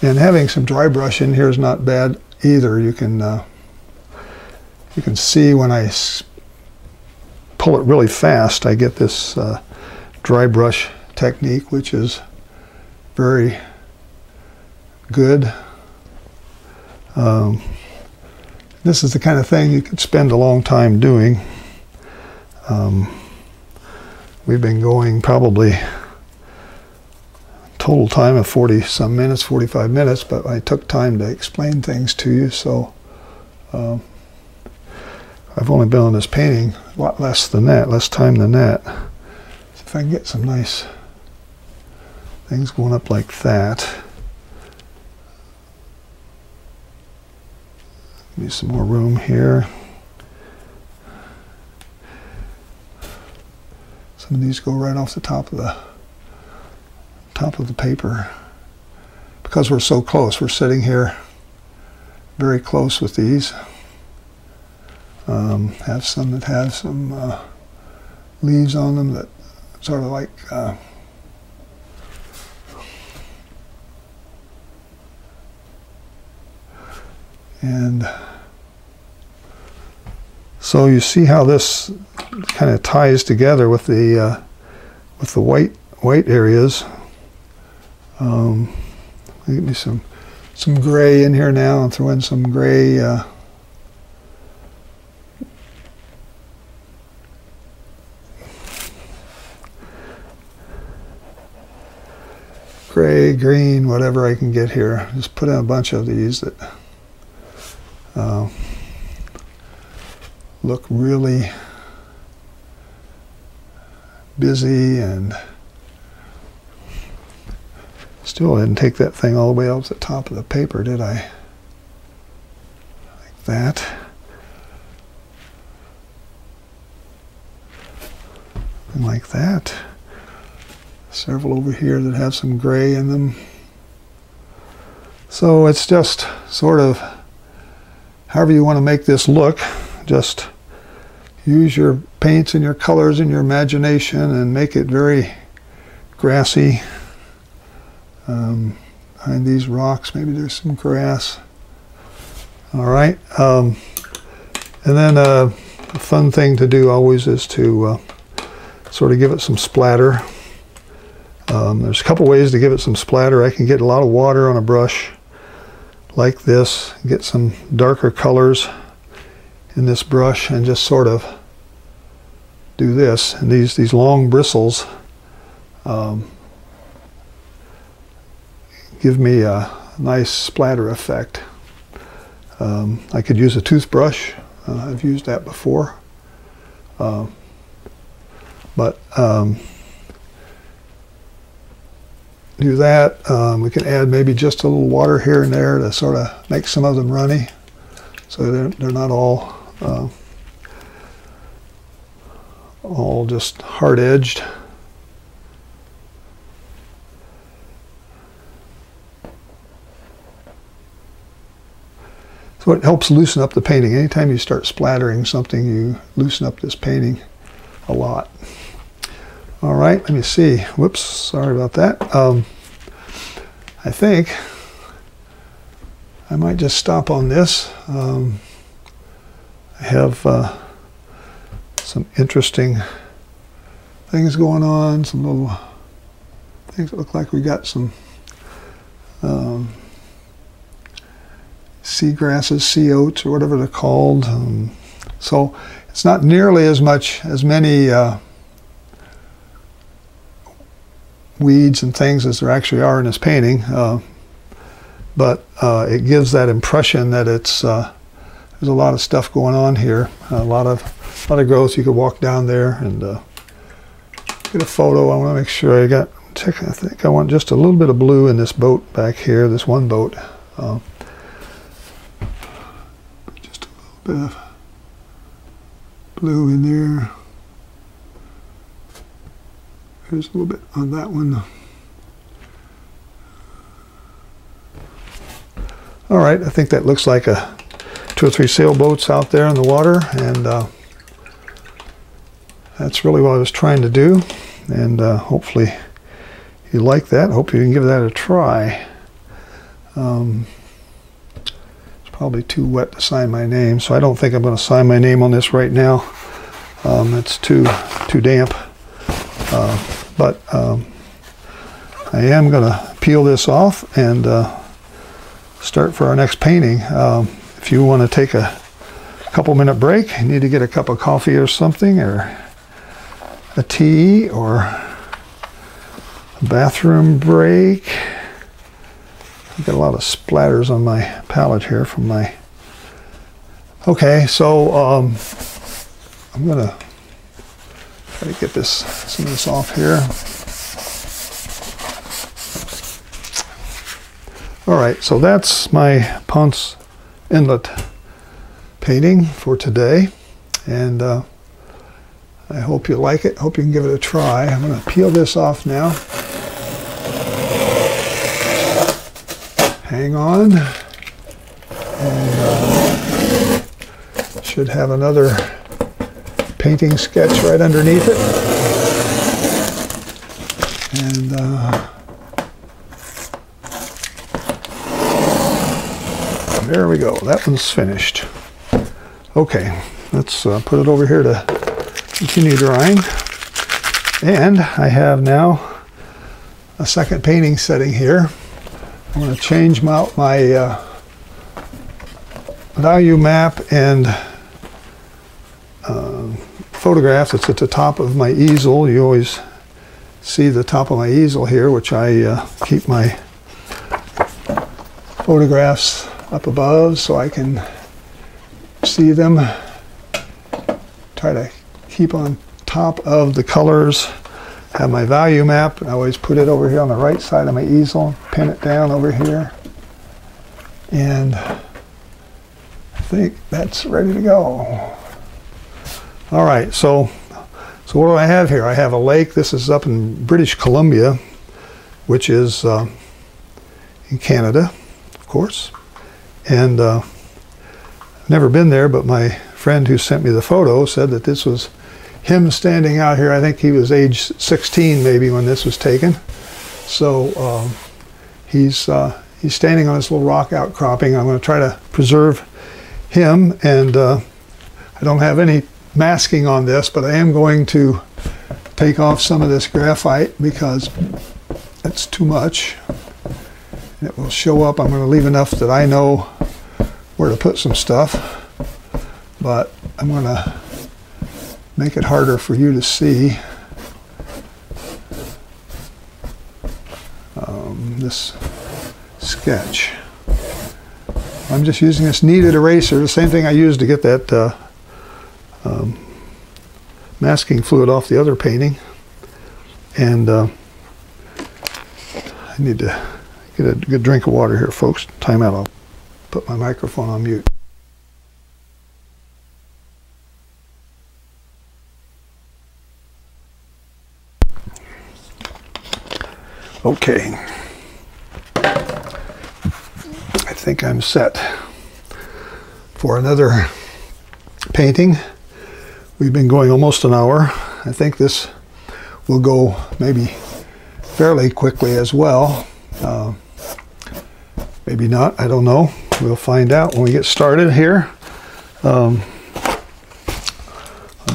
And having some dry brush in here is not bad either. You can see when I pull it really fast, I get this dry brush technique, which is very good. This is the kind of thing you could spend a long time doing. We've been going probably total time of 40-some minutes, 45 minutes, but I took time to explain things to you, so I've only been on this painting a lot less than that, less time than that. So if I can get some nice things going up like that. Give me some more room here. Some of these go right off the top of the paper. Because we're so close, we're sitting here very close with these. Have some that have some leaves on them that sort of like and so you see how this kind of ties together with the white areas. Give me some gray in here now, and throw in some gray gray, green, whatever I can get here. Just put in a bunch of these that look really busy, and still I didn't take that thing all the way up to the top of the paper, did I? Like that. And like that. Several over here that have some gray in them. So it's just sort of however you want to make this look. Just use your paints and your colors and your imagination and make it very grassy. Behind these rocks, maybe there's some grass. All right. And then a fun thing to do always is to sort of give it some splatter. There's a couple ways to give it some splatter. I can get a lot of water on a brush like this, get some darker colors in this brush, and just sort of do this. And these long bristles give me a nice splatter effect. I could use a toothbrush. I've used that before. But do that. We can add maybe just a little water here and there to sort of make some of them runny, so they're not all just hard-edged. So it helps loosen up the painting. Anytime you start splattering something, you loosen up this painting a lot. All right, let me see. Whoops, sorry about that. I think I might just stop on this. I have some interesting things going on, some little things that look like we got some sea grasses, sea oats, or whatever they're called. So it's not nearly as many weeds and things as there actually are in this painting, but it gives that impression that it's a there's a lot of stuff going on here. A lot of growth. You could walk down there and get a photo. I want to make sure I think I want just a little bit of blue in this boat back here, this one boat. Just a little bit of blue in there. There's a little bit on that one. All right, I think that looks like 2 or 3 sailboats out there in the water, and that's really what I was trying to do. And hopefully you like that. Hope you can give that a try. It's probably too wet to sign my name, so I don't think I'm going to sign my name on this right now. It's too damp. But I am going to peel this off and start for our next painting. If you want to take a couple-minute break, you need to get a cup of coffee or something, or a tea, or a bathroom break. I've got a lot of splatters on my palette here from my... Okay, so I'm going to try to get some of this off here. All right, so that's my Ponce Inlet painting for today, and I hope you like it. Hope you can give it a try. I'm going to peel this off now. Hang on, and should have another painting sketch right underneath it. And there we go. That one's finished. Okay, let's put it over here to continue drying. And I have now a second painting setting here. I'm going to change my value map and photograph that's at the top of my easel. You always see the top of my easel here, which I keep my photographs up above so I can see them. Try to keep on top of the colors. Have my value map. I always put it over here on the right side of my easel, pin it down over here, and I think that's ready to go. All right, so what do I have here? I have a lake. This is up in British Columbia, which is in Canada, of course. And I've never been there, but my friend who sent me the photo said that this was him standing out here. I think he was age 16 maybe when this was taken. So he's standing on this little rock outcropping. I'm going to try to preserve him, and I don't have any masking on this, but I am going to take off some of this graphite because it's too much. And it will show up. I'm going to leave enough that I know where to put some stuff, but I'm going to make it harder for you to see this sketch. I'm just using this kneaded eraser, the same thing I used to get that masking fluid off the other painting. And I need to get a good drink of water here, folks. Time out. I'll put my microphone on mute. Okay. I think I'm set for another painting. We've been going almost an hour. I think this will go maybe fairly quickly as well. Maybe not, I don't know. We'll find out when we get started here. One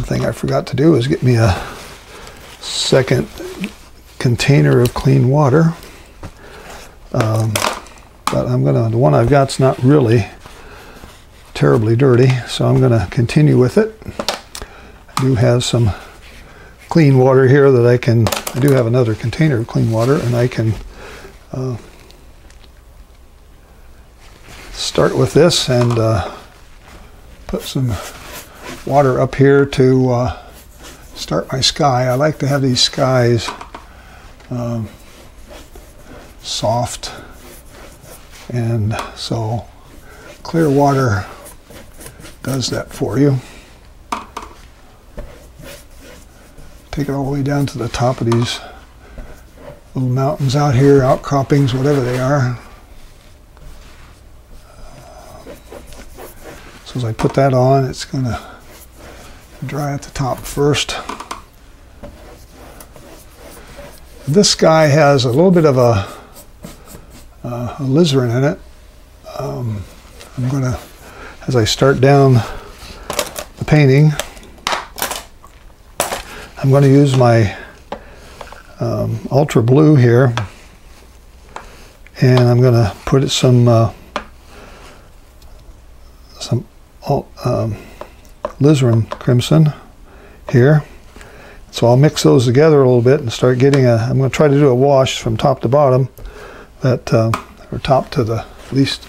thing I forgot to do is get me a second container of clean water. But the one I've got's not really terribly dirty, so I'm going to continue with it. I do have some clean water here that I do have another container of clean water, and I can start with this and put some water up here to start my sky. I like to have these skies soft, and so clear water does that for you. Take it all the way down to the top of these little mountains out here, outcroppings, whatever they are. So as I put that on, it's going to dry at the top first. This sky has a little bit of a alizarin in it. I'm going to, as I start down the painting, I'm going to use my ultra blue here, and I'm going to put some alizarin crimson here. So I'll mix those together a little bit and start getting I'm going to try to do a wash from top to bottom, that or top to the least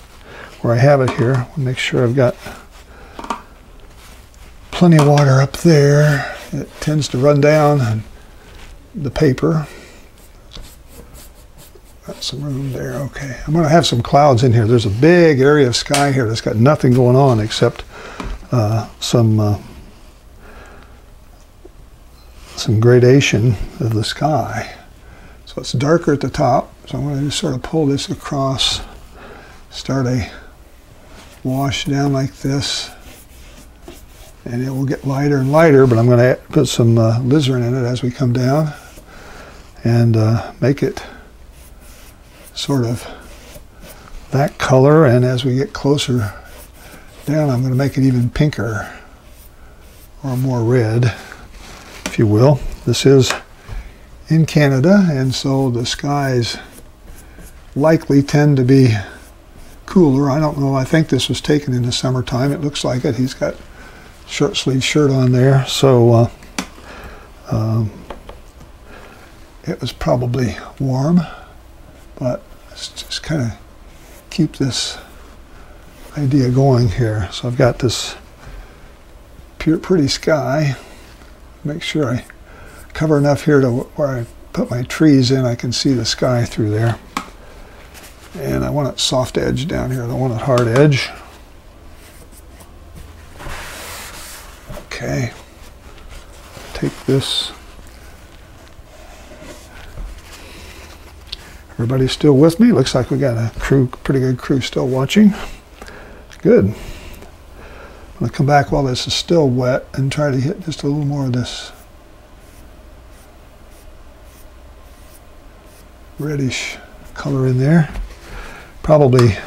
where I have it here. Make sure I've got plenty of water up there. It tends to run down the paper. Got some room there. Okay, I'm going to have some clouds in here. There's a big area of sky here that's got nothing going on except some gradation of the sky. So it's darker at the top. So I'm going to just sort of pull this across, start a wash down like this, and it will get lighter and lighter, but I'm going to put some alizarin in it as we come down and make it sort of that color. And as we get closer down, I'm going to make it even pinker or more red, if you will. This is in Canada, and so the skies likely tend to be cooler. I don't know. I think this was taken in the summertime. It looks like it. He's got short sleeve shirt on there, so it was probably warm, but let's just kind of keep this idea going here. So I've got this pretty sky. Make sure I cover enough here to where I put my trees in, I can see the sky through there. And I want it soft edge down here. I don't want it hard edge. Okay. Take this. Everybody's still with me? Looks like we got a pretty good crew still watching. Good. I'm going to come back while this is still wet and try to hit just a little more of this reddish color in there. Probably it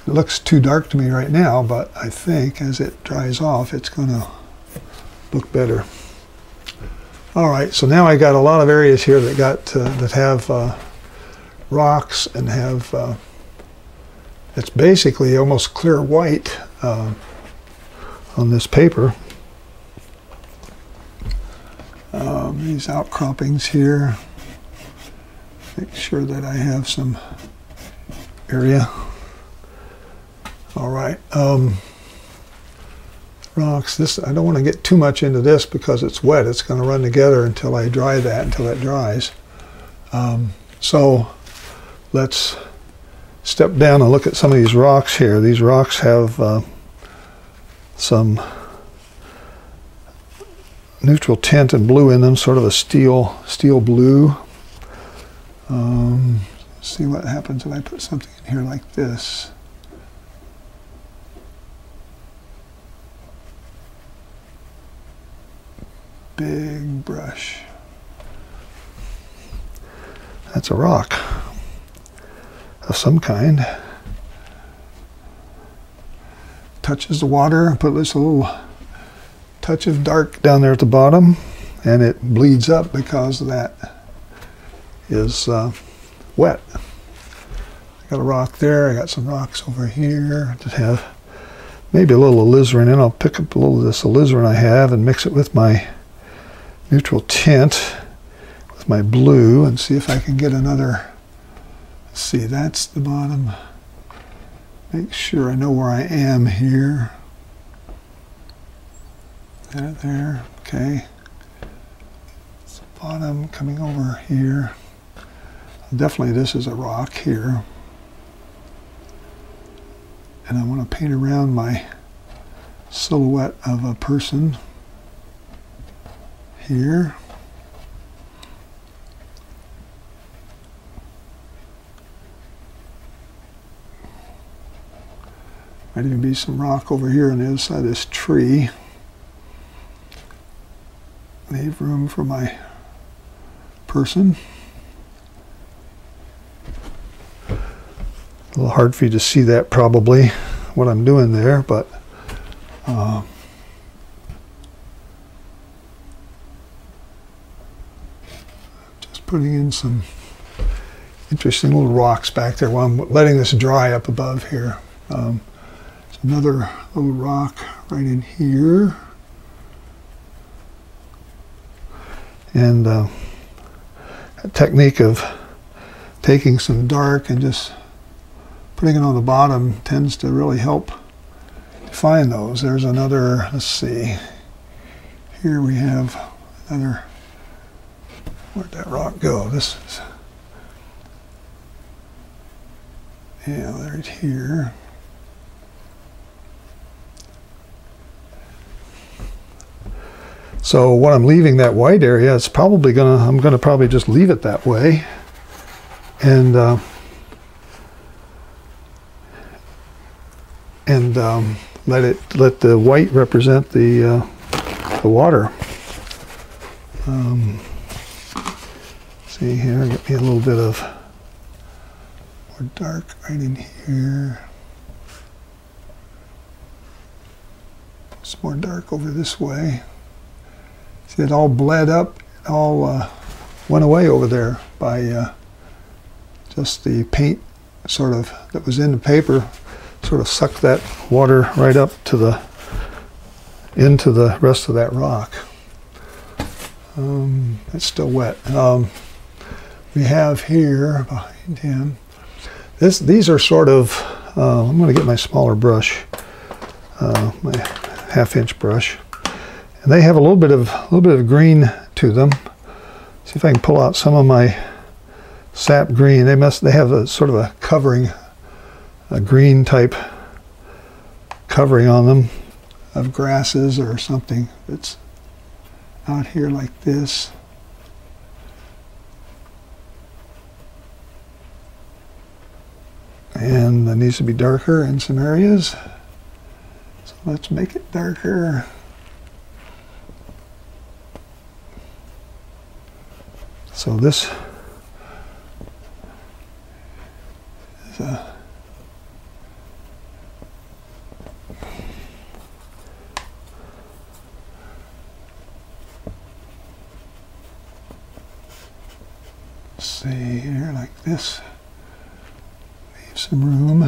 looks too dark to me right now, but I think as it dries off, it's going to look better. All right, so now I got a lot of areas here that have rocks and have it's basically almost clear white on this paper. These outcroppings here. Make sure that I have some area. All right. Rocks. This, I don't want to get too much into this because it's wet. It's going to run together until I dry that, until it dries. So let's step down and look at some of these rocks here. These rocks have some neutral tint and blue in them, sort of a steel blue. See what happens if I put something in here like this. Big brush. That's a rock of some kind. Touches the water, put this little touch of dark down there at the bottom, and it bleeds up because that is wet. I got a rock there, I got some rocks over here that have maybe a little alizarin in. I'll pick up a little of this alizarin I have and mix it with my neutral tint, with my blue, and see if I can get another. Let's see, that's the bottom. Make sure I know where I am here. There, okay. It's the bottom coming over here. Definitely this is a rock here. And I want to paint around my silhouette of a person here. Might even be some rock over here on the other side of this tree. Leave room for my person. A little hard for you to see that probably, what I'm doing there, but just putting in some interesting little rocks back there while I'm letting this dry up above here. There's another little rock right in here. And a technique of taking some dark and just putting it on the bottom tends to really help define those. There's another, let's see, here we have another, where'd that rock go? This is, yeah, right here. So what I'm leaving that white area, it's probably I'm gonna probably just leave it that way, and let the white represent the water. See here, get me a little bit of more dark right in here. Some more dark over this way. See, it all bled up, it all went away over there by just the paint sort of that was in the paper, sort of sucked that water right up to into the rest of that rock. It's still wet. We have here behind him, these are sort of, I'm going to get my smaller brush, my 1/2-inch brush. And they have a little bit of green to them. See if I can pull out some of my sap green. They have a sort of a covering, a green type covering on them of grasses or something that's out here like this. And that needs to be darker in some areas. So let's make it darker. So this is a see here like this. Leave some room.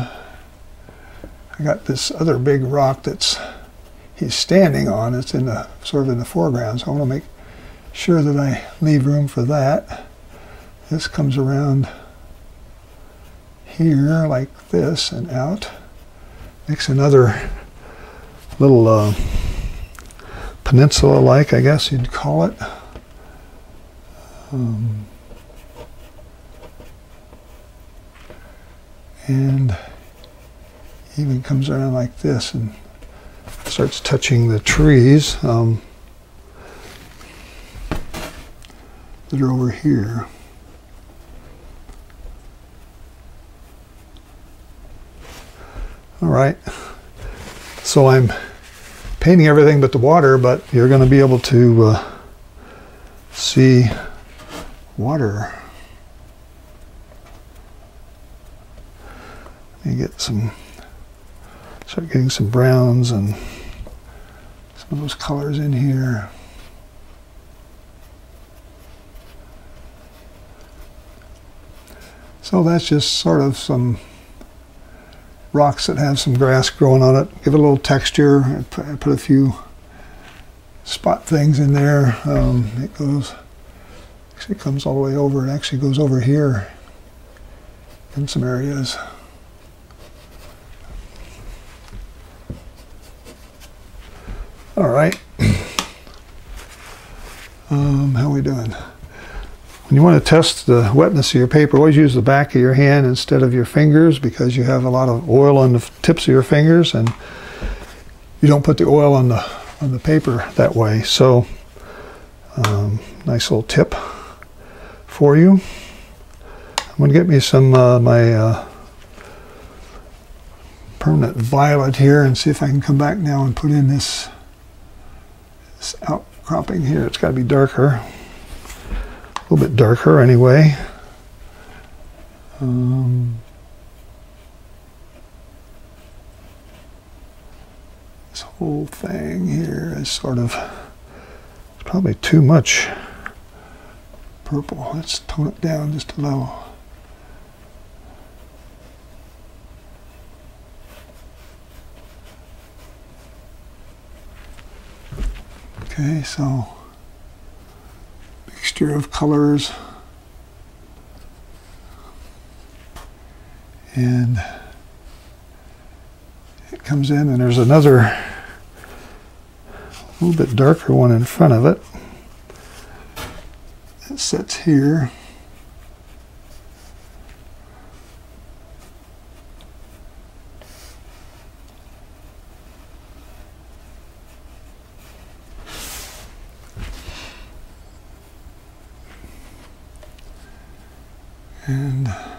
I got this other big rock he's standing on. It's in the sort of in the foreground, so I want to make sure that I leave room for that. This comes around here like this and out. Makes another little peninsula-like, I guess you'd call it. And even comes around like this and starts touching the trees. That are over here. All right, so I'm painting everything but the water, but you're going to be able to see water. You get start getting some browns and some of those colors in here. So that's just sort of some rocks that have some grass growing on it. Give it a little texture. I put a few spot things in there. It goes, actually comes all the way over. It actually goes over here in some areas. All right. How are we doing? When you want to test the wetness of your paper, always use the back of your hand instead of your fingers, because you have a lot of oil on the tips of your fingers, and you don't put the oil on the paper that way. So, nice little tip for you. I'm going to get me some my permanent violet here and see if I can come back now and put in this outcropping here. It's got to be darker, a little bit darker anyway. This whole thing here is sort of, it's probably too much purple. Let's tone it down just a little. Okay, so mixture of colors, and it comes in, and there's another a little bit darker one in front of it. It sits here. And I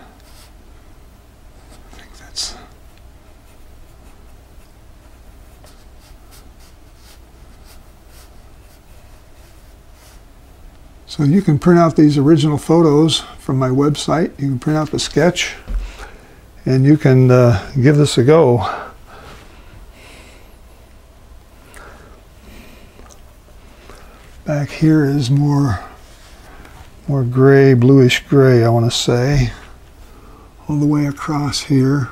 think that's so you can print out these original photos from my website. You can print out the sketch, and you can give this a go. Back here is more gray, bluish gray, I want to say, all the way across here.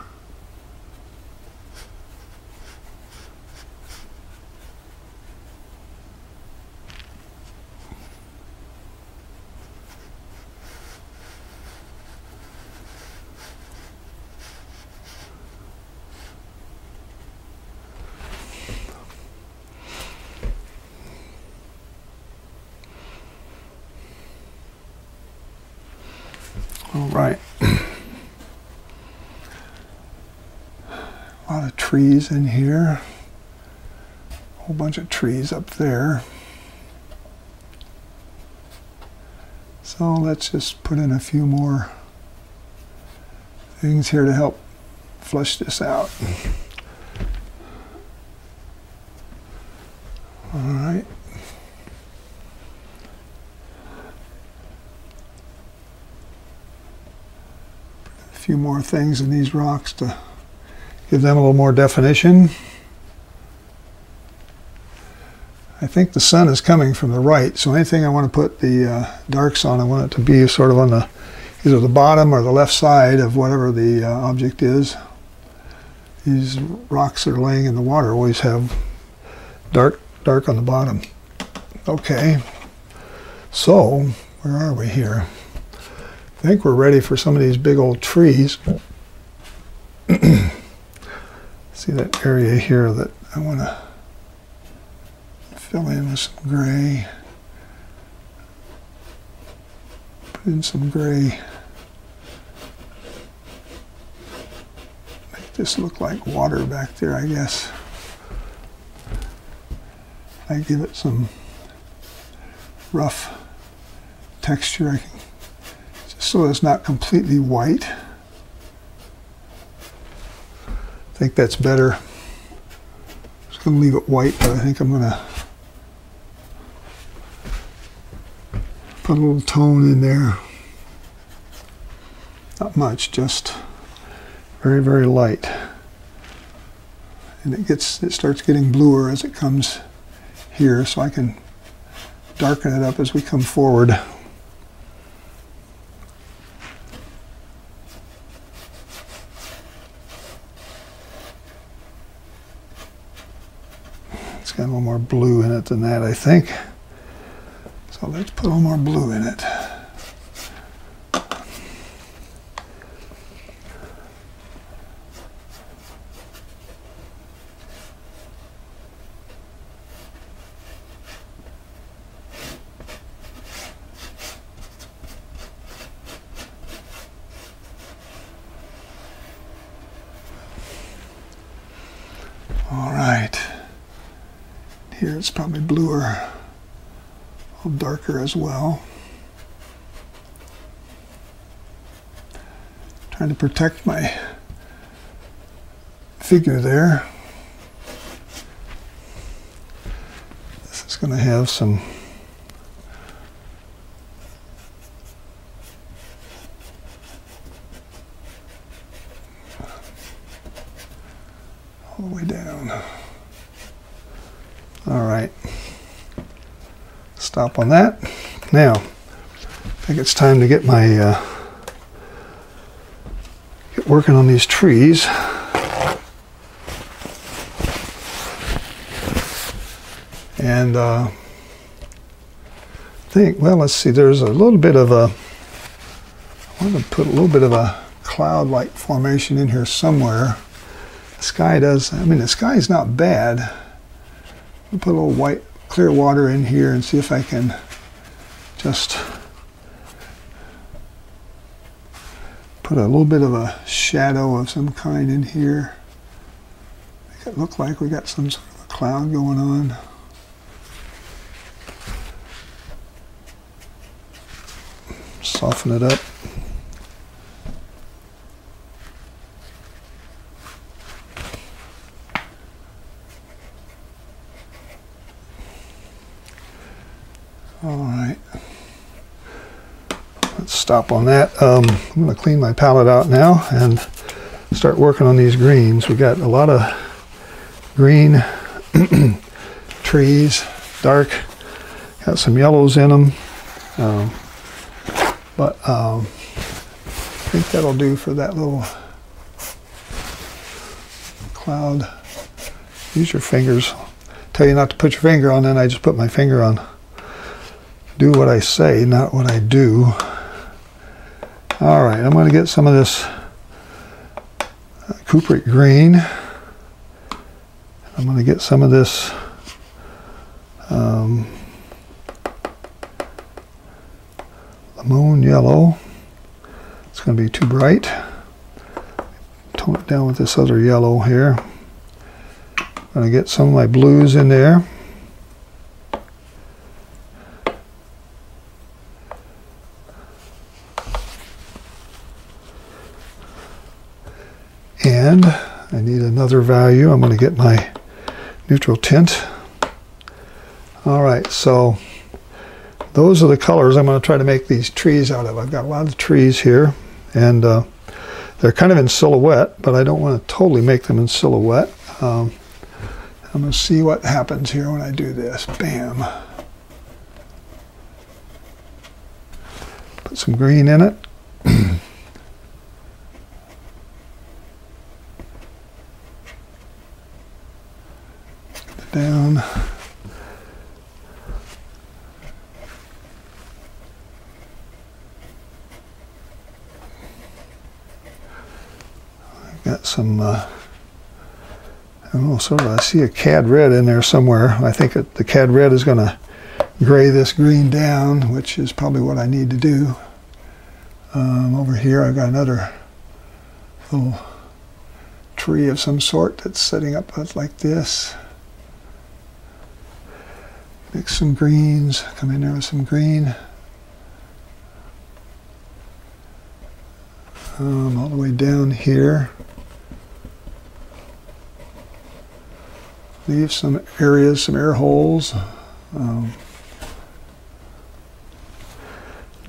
All right. A lot of trees in here. A whole bunch of trees up there. So let's just put in a few more things here to help flesh this out. All right. A few more things in these rocks to give them a little more definition. I think the sun is coming from the right, so anything I want to put the darks on, I want it to be sort of on the either the bottom or the left side of whatever the object is. These rocks that are laying in the water always have dark on the bottom. Okay, so where are we here? I think we're ready for some of these big old trees. See that area here that I want to fill in with some gray. Put in some gray. Make this look like water back there, I guess. I give it some rough texture. I can, just so it's not completely white. I think that's better. I'm just going to leave it white, but I think I'm going to put a little tone in there. Not much, just very, very light. And it starts getting bluer as it comes here, so I can darken it up as we come forward. It's got a little more blue in it than that, I think. So let's put a little more blue in it. All right. Here it's probably bluer, a little darker as well. Trying to protect my figure there. This is going to have some all the way down. All right. Stop on that. Now, I think it's time to get my get working on these trees. And I think, well, let's see, there's a little bit of a, I want to put a little bit of a cloud-like formation in here somewhere. The sky does, I mean, the sky is not bad. I'll put a little white, clear water in here and see if I can just put a little bit of a shadow of some kind in here. Make it look like we got some sort of a cloud going on. Soften it up. All right. Let's stop on that. I'm going to clean my palette out now and start working on these greens. We got a lot of green trees, dark, got some yellows in them. But I think that'll do for that little cloud. Use your fingers. Tell you not to put your finger on, then I just put my finger on. Do what I say, not what I do. All right, I'm going to get some of this cupric green. I'm going to get some of this lemon yellow. It's going to be too bright. Tone it down with this other yellow here. I'm going to get some of my blues in there. And I need another value. I'm going to get my neutral tint. All right, so those are the colors I'm going to try to make these trees out of. I've got a lot of trees here, and they're kind of in silhouette, but I don't want to totally make them in silhouette. I'm going to see what happens here when I do this. Bam. Put some green in it. Down. I've got some, I don't know, sort of, I see a cad red in there somewhere. I think the cad red is going to gray this green down, which is probably what I need to do. Over here I've got another little tree of some sort that's setting up like this. Mix some greens, come in there with some green. All the way down here. Leave some areas, some air holes.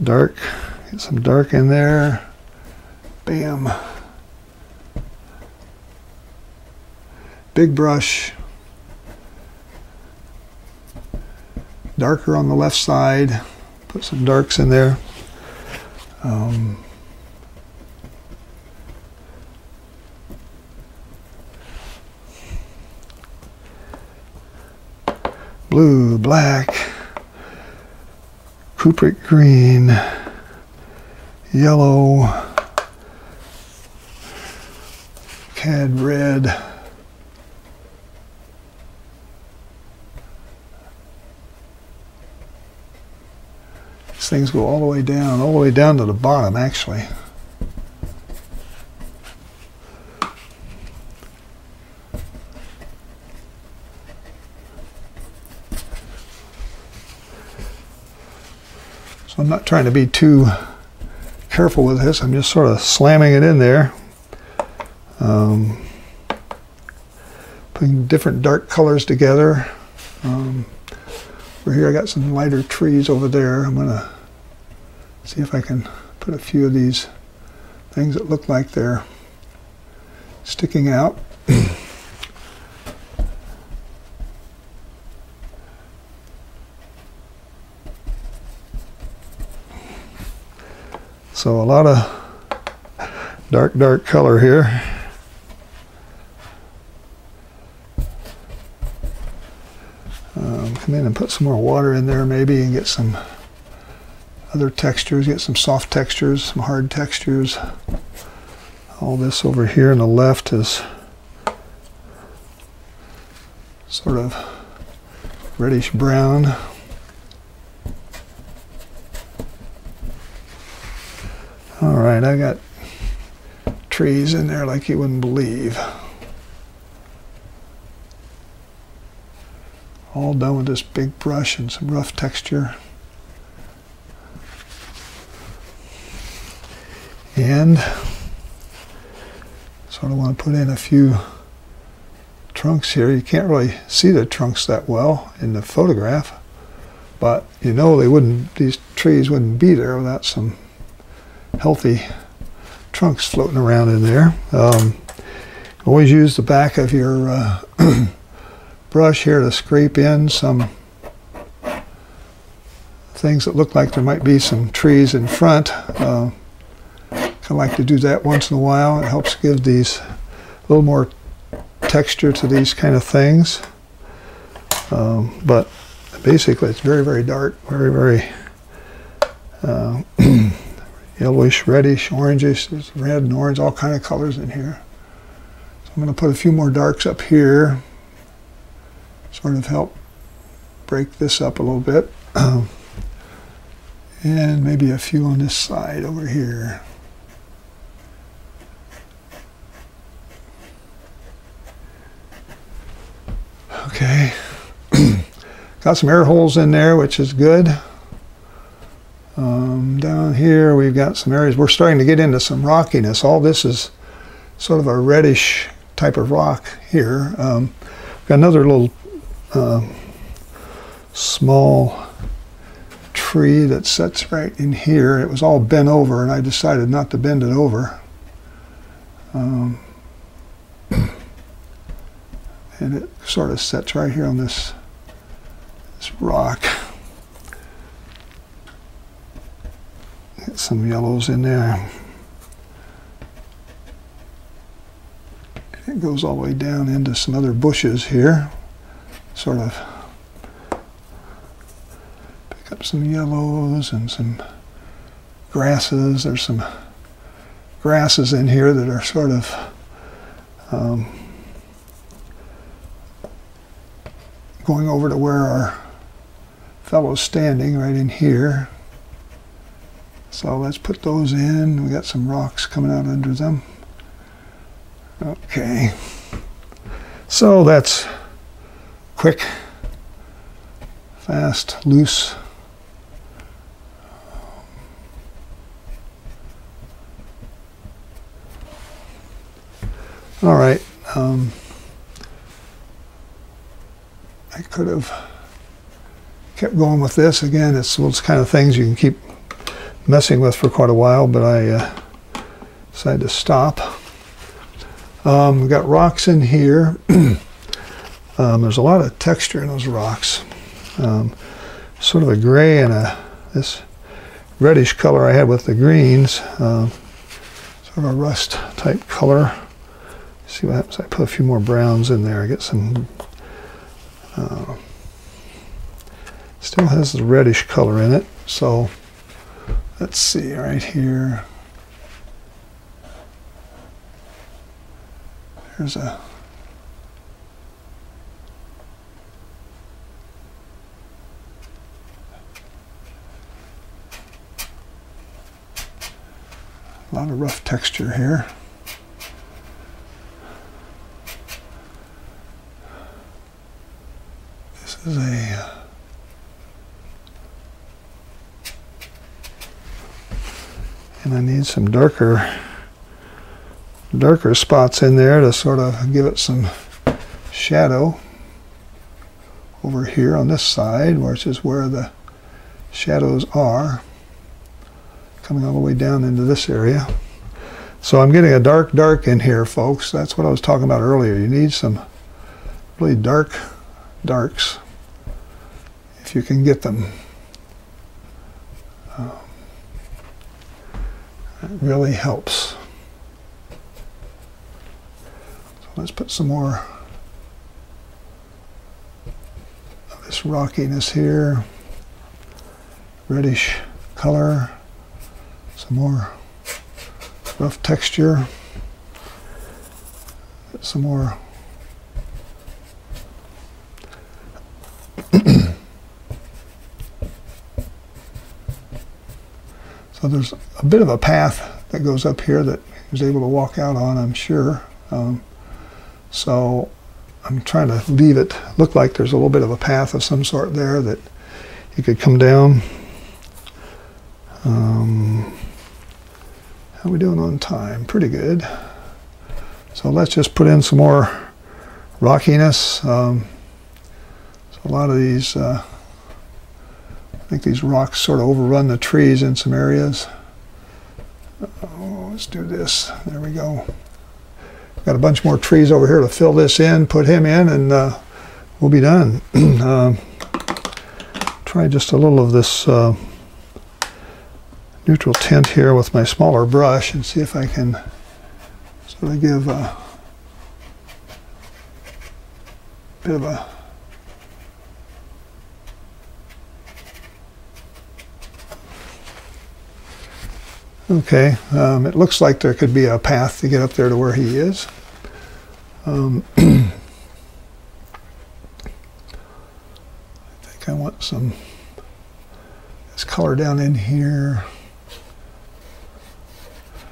Dark, get some dark in there. Bam. Big brush. Darker on the left side. Put some darks in there. Blue, black, cupric green, yellow, cad red, these things go all the way down to the bottom actually. So I'm not trying to be too careful with this. I'm just sort of slamming it in there. Putting different dark colors together. Over here I got some lighter trees over there. I'm going to see if I can put a few of these things that look like they're sticking out. So a lot of dark color here. Come in and put some more water in there maybe and get some other textures, get some soft textures, some hard textures. All this over here on the left is sort of reddish brown. All right, I got trees in there like you wouldn't believe. All done with this big brush and some rough texture. And sort of want to put in a few trunks here. You can't really see the trunks that well in the photograph, but you know these trees wouldn't be there without some healthy trunks floating around in there. Always use the back of your brush here to scrape in some things that look like there might be some trees in front. I like to do that once in a while. It helps give these a little more texture to these kind of things. But basically it's very dark, very yellowish, reddish, orangish. There's red and orange, all kind of colors in here. So I'm going to put a few more darks up here, sort of help break this up a little bit. And maybe a few on this side over here. Okay. Got some air holes in there, which is good. Down here we've got some areas. We're starting to get into some rockiness. All this is sort of a reddish type of rock here. Got another little small tree that sits right in here. It was all bent over and I decided not to bend it over. And it sort of sits right here on this rock. Get some yellows in there. It goes all the way down into some other bushes here. Sort of pick up some yellows and some grasses. There's some grasses in here that are sort of going over to where our fellow's standing, right in here. So let's put those in. We got some rocks coming out under them. Okay. So that's quick, fast, loose. All right. I could have kept going with this. Again, it's those kind of things you can keep messing with for quite a while, but I decided to stop. We've got rocks in here. There's a lot of texture in those rocks. Sort of a gray and this reddish color I had with the greens. Sort of a rust type color. See what happens. I put a few more browns in there. I get some. Still has the reddish color in it. So let's see right here. There's a lot of rough texture here. This is a And I need some darker spots in there to sort of give it some shadow over here on this side, which is where the shadows are, coming all the way down into this area. So I'm getting a dark in here, folks. That's what I was talking about earlier. You need some really darks if you can get them. It really helps. So let's put some more of this rockiness here. Reddish color. Some more rough texture. Some more so there's a bit of a path that goes up here that he was able to walk out on, I'm sure. So I'm trying to leave it look like there's a little bit of a path of some sort there that you could come down. How are we doing on time? Pretty good. So let's just put in some more rockiness. So a lot of these, I think these rocks sort of overrun the trees in some areas. Let's do this. There we go. Got a bunch more trees over here to fill this in, put him in, and we'll be done. Try just a little of this neutral tint here with my smaller brush and see if I can sort of give a bit of a okay, it looks like there could be a path to get up there to where he is. I think I want some this color down in here.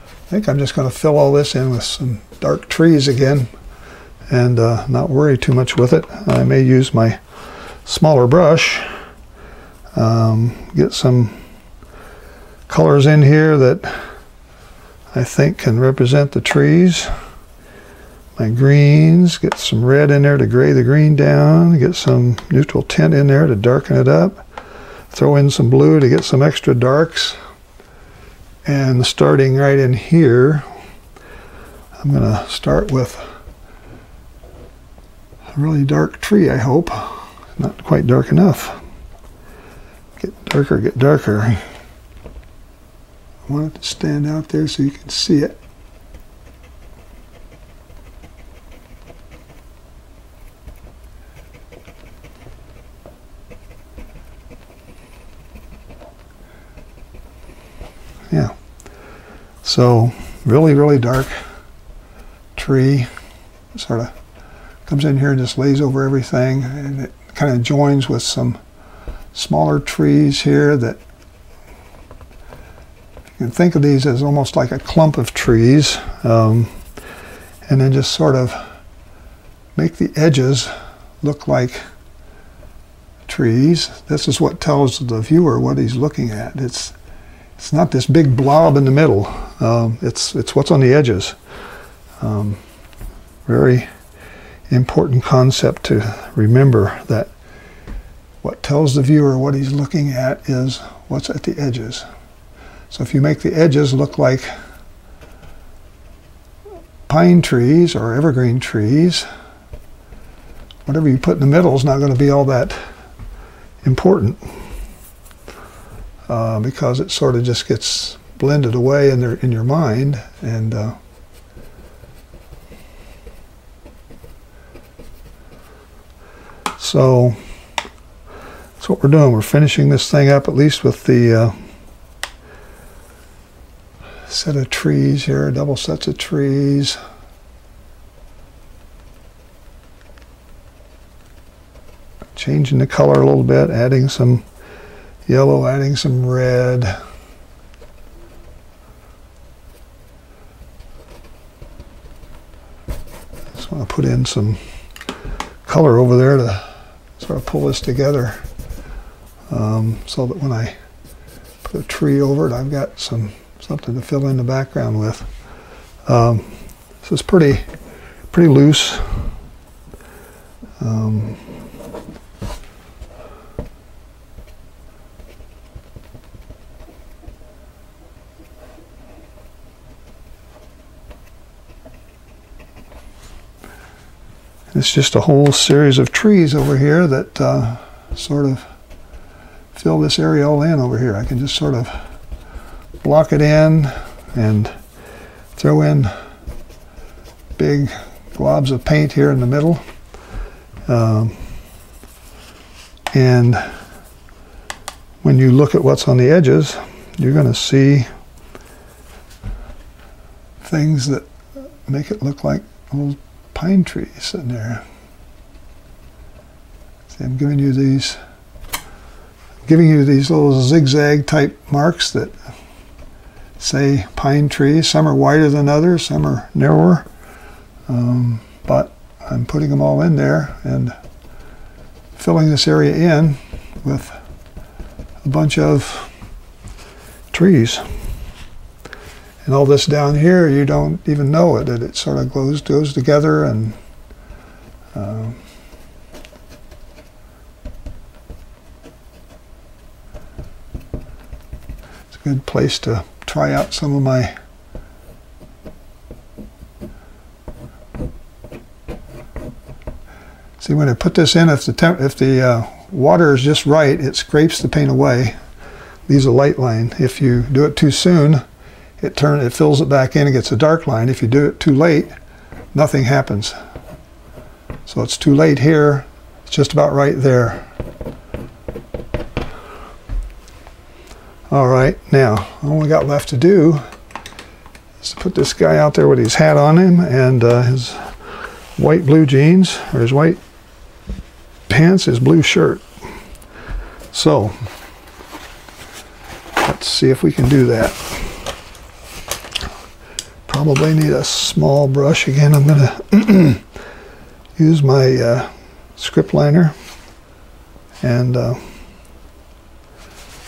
I think I'm just going to fill all this in with some dark trees again and not worry too much with it. I may use my smaller brush, get some colors in here that I think can represent the trees. My greens, get some red in there to gray the green down, get some neutral tint in there to darken it up, throw in some blue to get some extra darks. And starting right in here, I'm going to start with a really dark tree, I hope. Not quite dark enough. Get darker, get darker. I want it to stand out there so you can see it. Yeah. So really dark tree. Sort of comes in here and just lays over everything, and it kind of joins with some smaller trees here that you can think of these as almost like a clump of trees, and then just sort of make the edges look like trees. This is what tells the viewer what he's looking at. It's not this big blob in the middle. It's what's on the edges. Very important concept to remember, that what tells the viewer what he's looking at is what's at the edges. So if you make the edges look like pine trees or evergreen trees, whatever you put in the middle is not going to be all that important, because it sort of just gets blended away in your mind. And so that's what we're doing. We're finishing this thing up, at least with the set of trees here, double sets of trees. Changing the color a little bit, adding some yellow, adding some red. Just want to put in some color over there to sort of pull this together, so that when I put a tree over it, I've got some something to fill in the background with. This is pretty loose. It's just a whole series of trees over here that sort of fill this area all in over here. I can just sort of block it in and throw in big globs of paint here in the middle. And when you look at what's on the edges, you're going to see things that make it look like little pine trees sitting there. See, I'm giving you these little zigzag type marks that say pine trees. Some are wider than others, some are narrower, but I'm putting them all in there and filling this area in with a bunch of trees. And all this down here, you don't even know it, that it sort of goes together, and it's a good place to try out some of my see, when I put this in, if the water is just right, it scrapes the paint away, leaves a light line. If you do it too soon, it fills it back in and gets a dark line. If you do it too late, nothing happens. So it's too late here, it's just about right there. All right, now all we got left to do is to put this guy out there with his hat on him and his white blue jeans, or his white pants, his blue shirt. So let's see if we can do that. Probably need a small brush again. I'm going to use my script liner and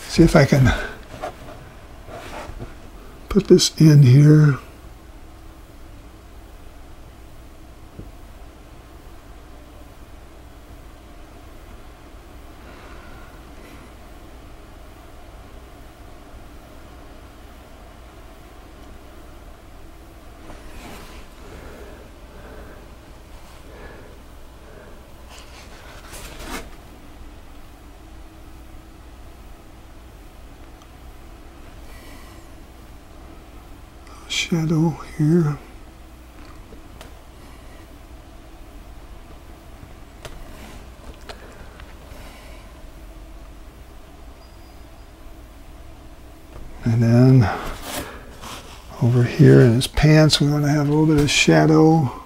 see if I can put this in here. Shadow here. And then over here in his pants, we want to have a little bit of shadow.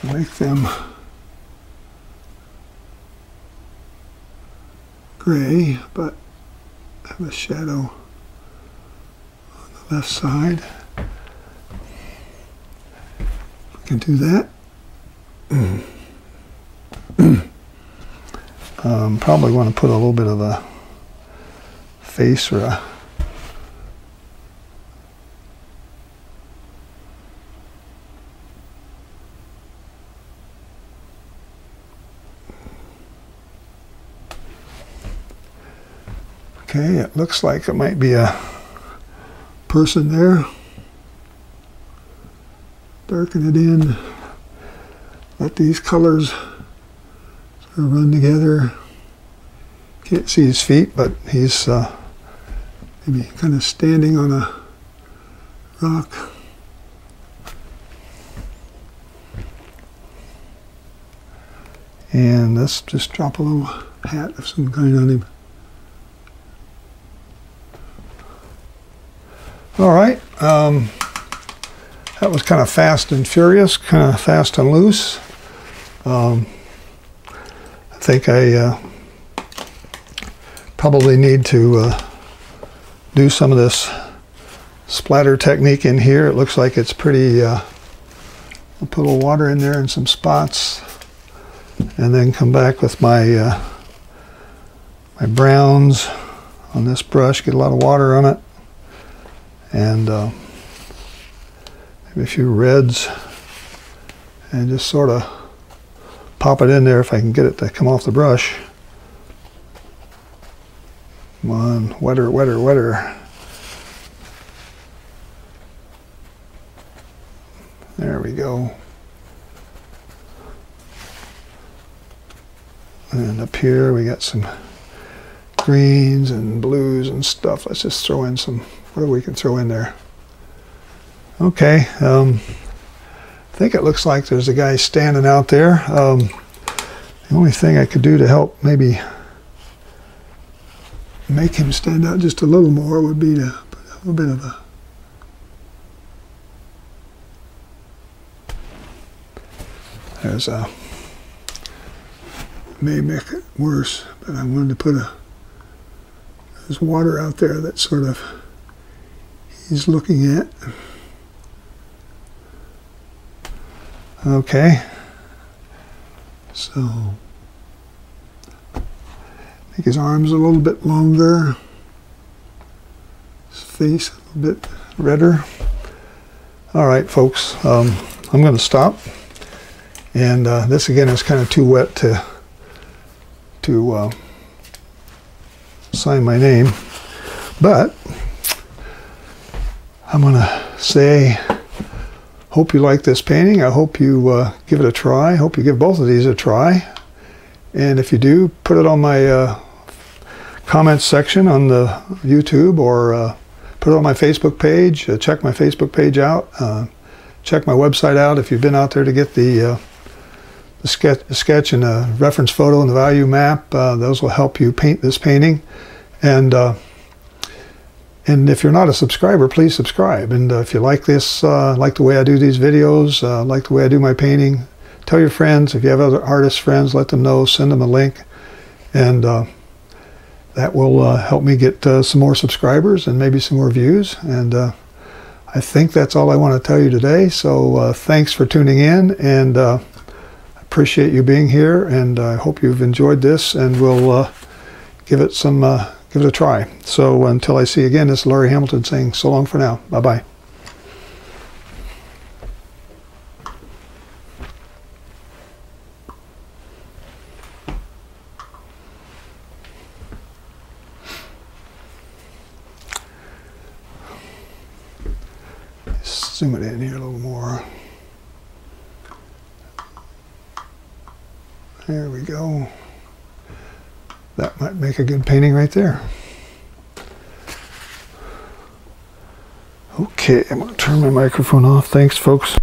Make them gray, but have a shadow on the left side. We can do that. Probably want to put a little bit of a face or a okay, it looks like it might be a person there. Darken it in. Let these colors sort of run together. Can't see his feet, but he's maybe kind of standing on a rock. And let's just drop a little hat of some kind on him. All right, that was kind of fast and furious, kind of fast and loose. I think I probably need to do some of this splatter technique in here. It looks like it's pretty, I'll put a little water in there in some spots and then come back with my my browns. on this brush, get a lot of water on it, and maybe a few reds, and just sort of pop it in there if I can get it to come off the brush. Come on, wetter, wetter, wetter. There we go. And up here we got some greens and blues and stuff. Let's just throw in some, whatever we can throw in there. Okay, I think it looks like there's a guy standing out there. The only thing I could do to help maybe make him stand out just a little more would be to put a little bit of a may make it worse, but I wanted to put there's water out there that sort of he's looking at. Okay, so make his arms a little bit longer, his face a little bit redder. All right, folks, I'm going to stop. And this again is kind of too wet to sign my name, but I'm going to say, hope you like this painting. I hope you give it a try. I hope you give both of these a try. And if you do, put it on my comments section on the YouTube, or put it on my Facebook page. Check my Facebook page out. Check my website out if you've been out there to get the sketch and a reference photo and the value map. Those will help you paint this painting. And if you're not a subscriber, please subscribe. And if you like this, like the way I do these videos, like the way I do my painting, tell your friends. If you have other artist friends, let them know, send them a link. And that will help me get some more subscribers and maybe some more views. And I think that's all I want to tell you today. So thanks for tuning in, and appreciate you being here, and I hope you've enjoyed this, and we'll give it a try. So until I see you again, this is Larry Hamilton saying so long for now. Bye-bye. Zoom it in here a little more. There we go. That might make a good painting right there. Okay, I'm going to turn my microphone off. Thanks, folks.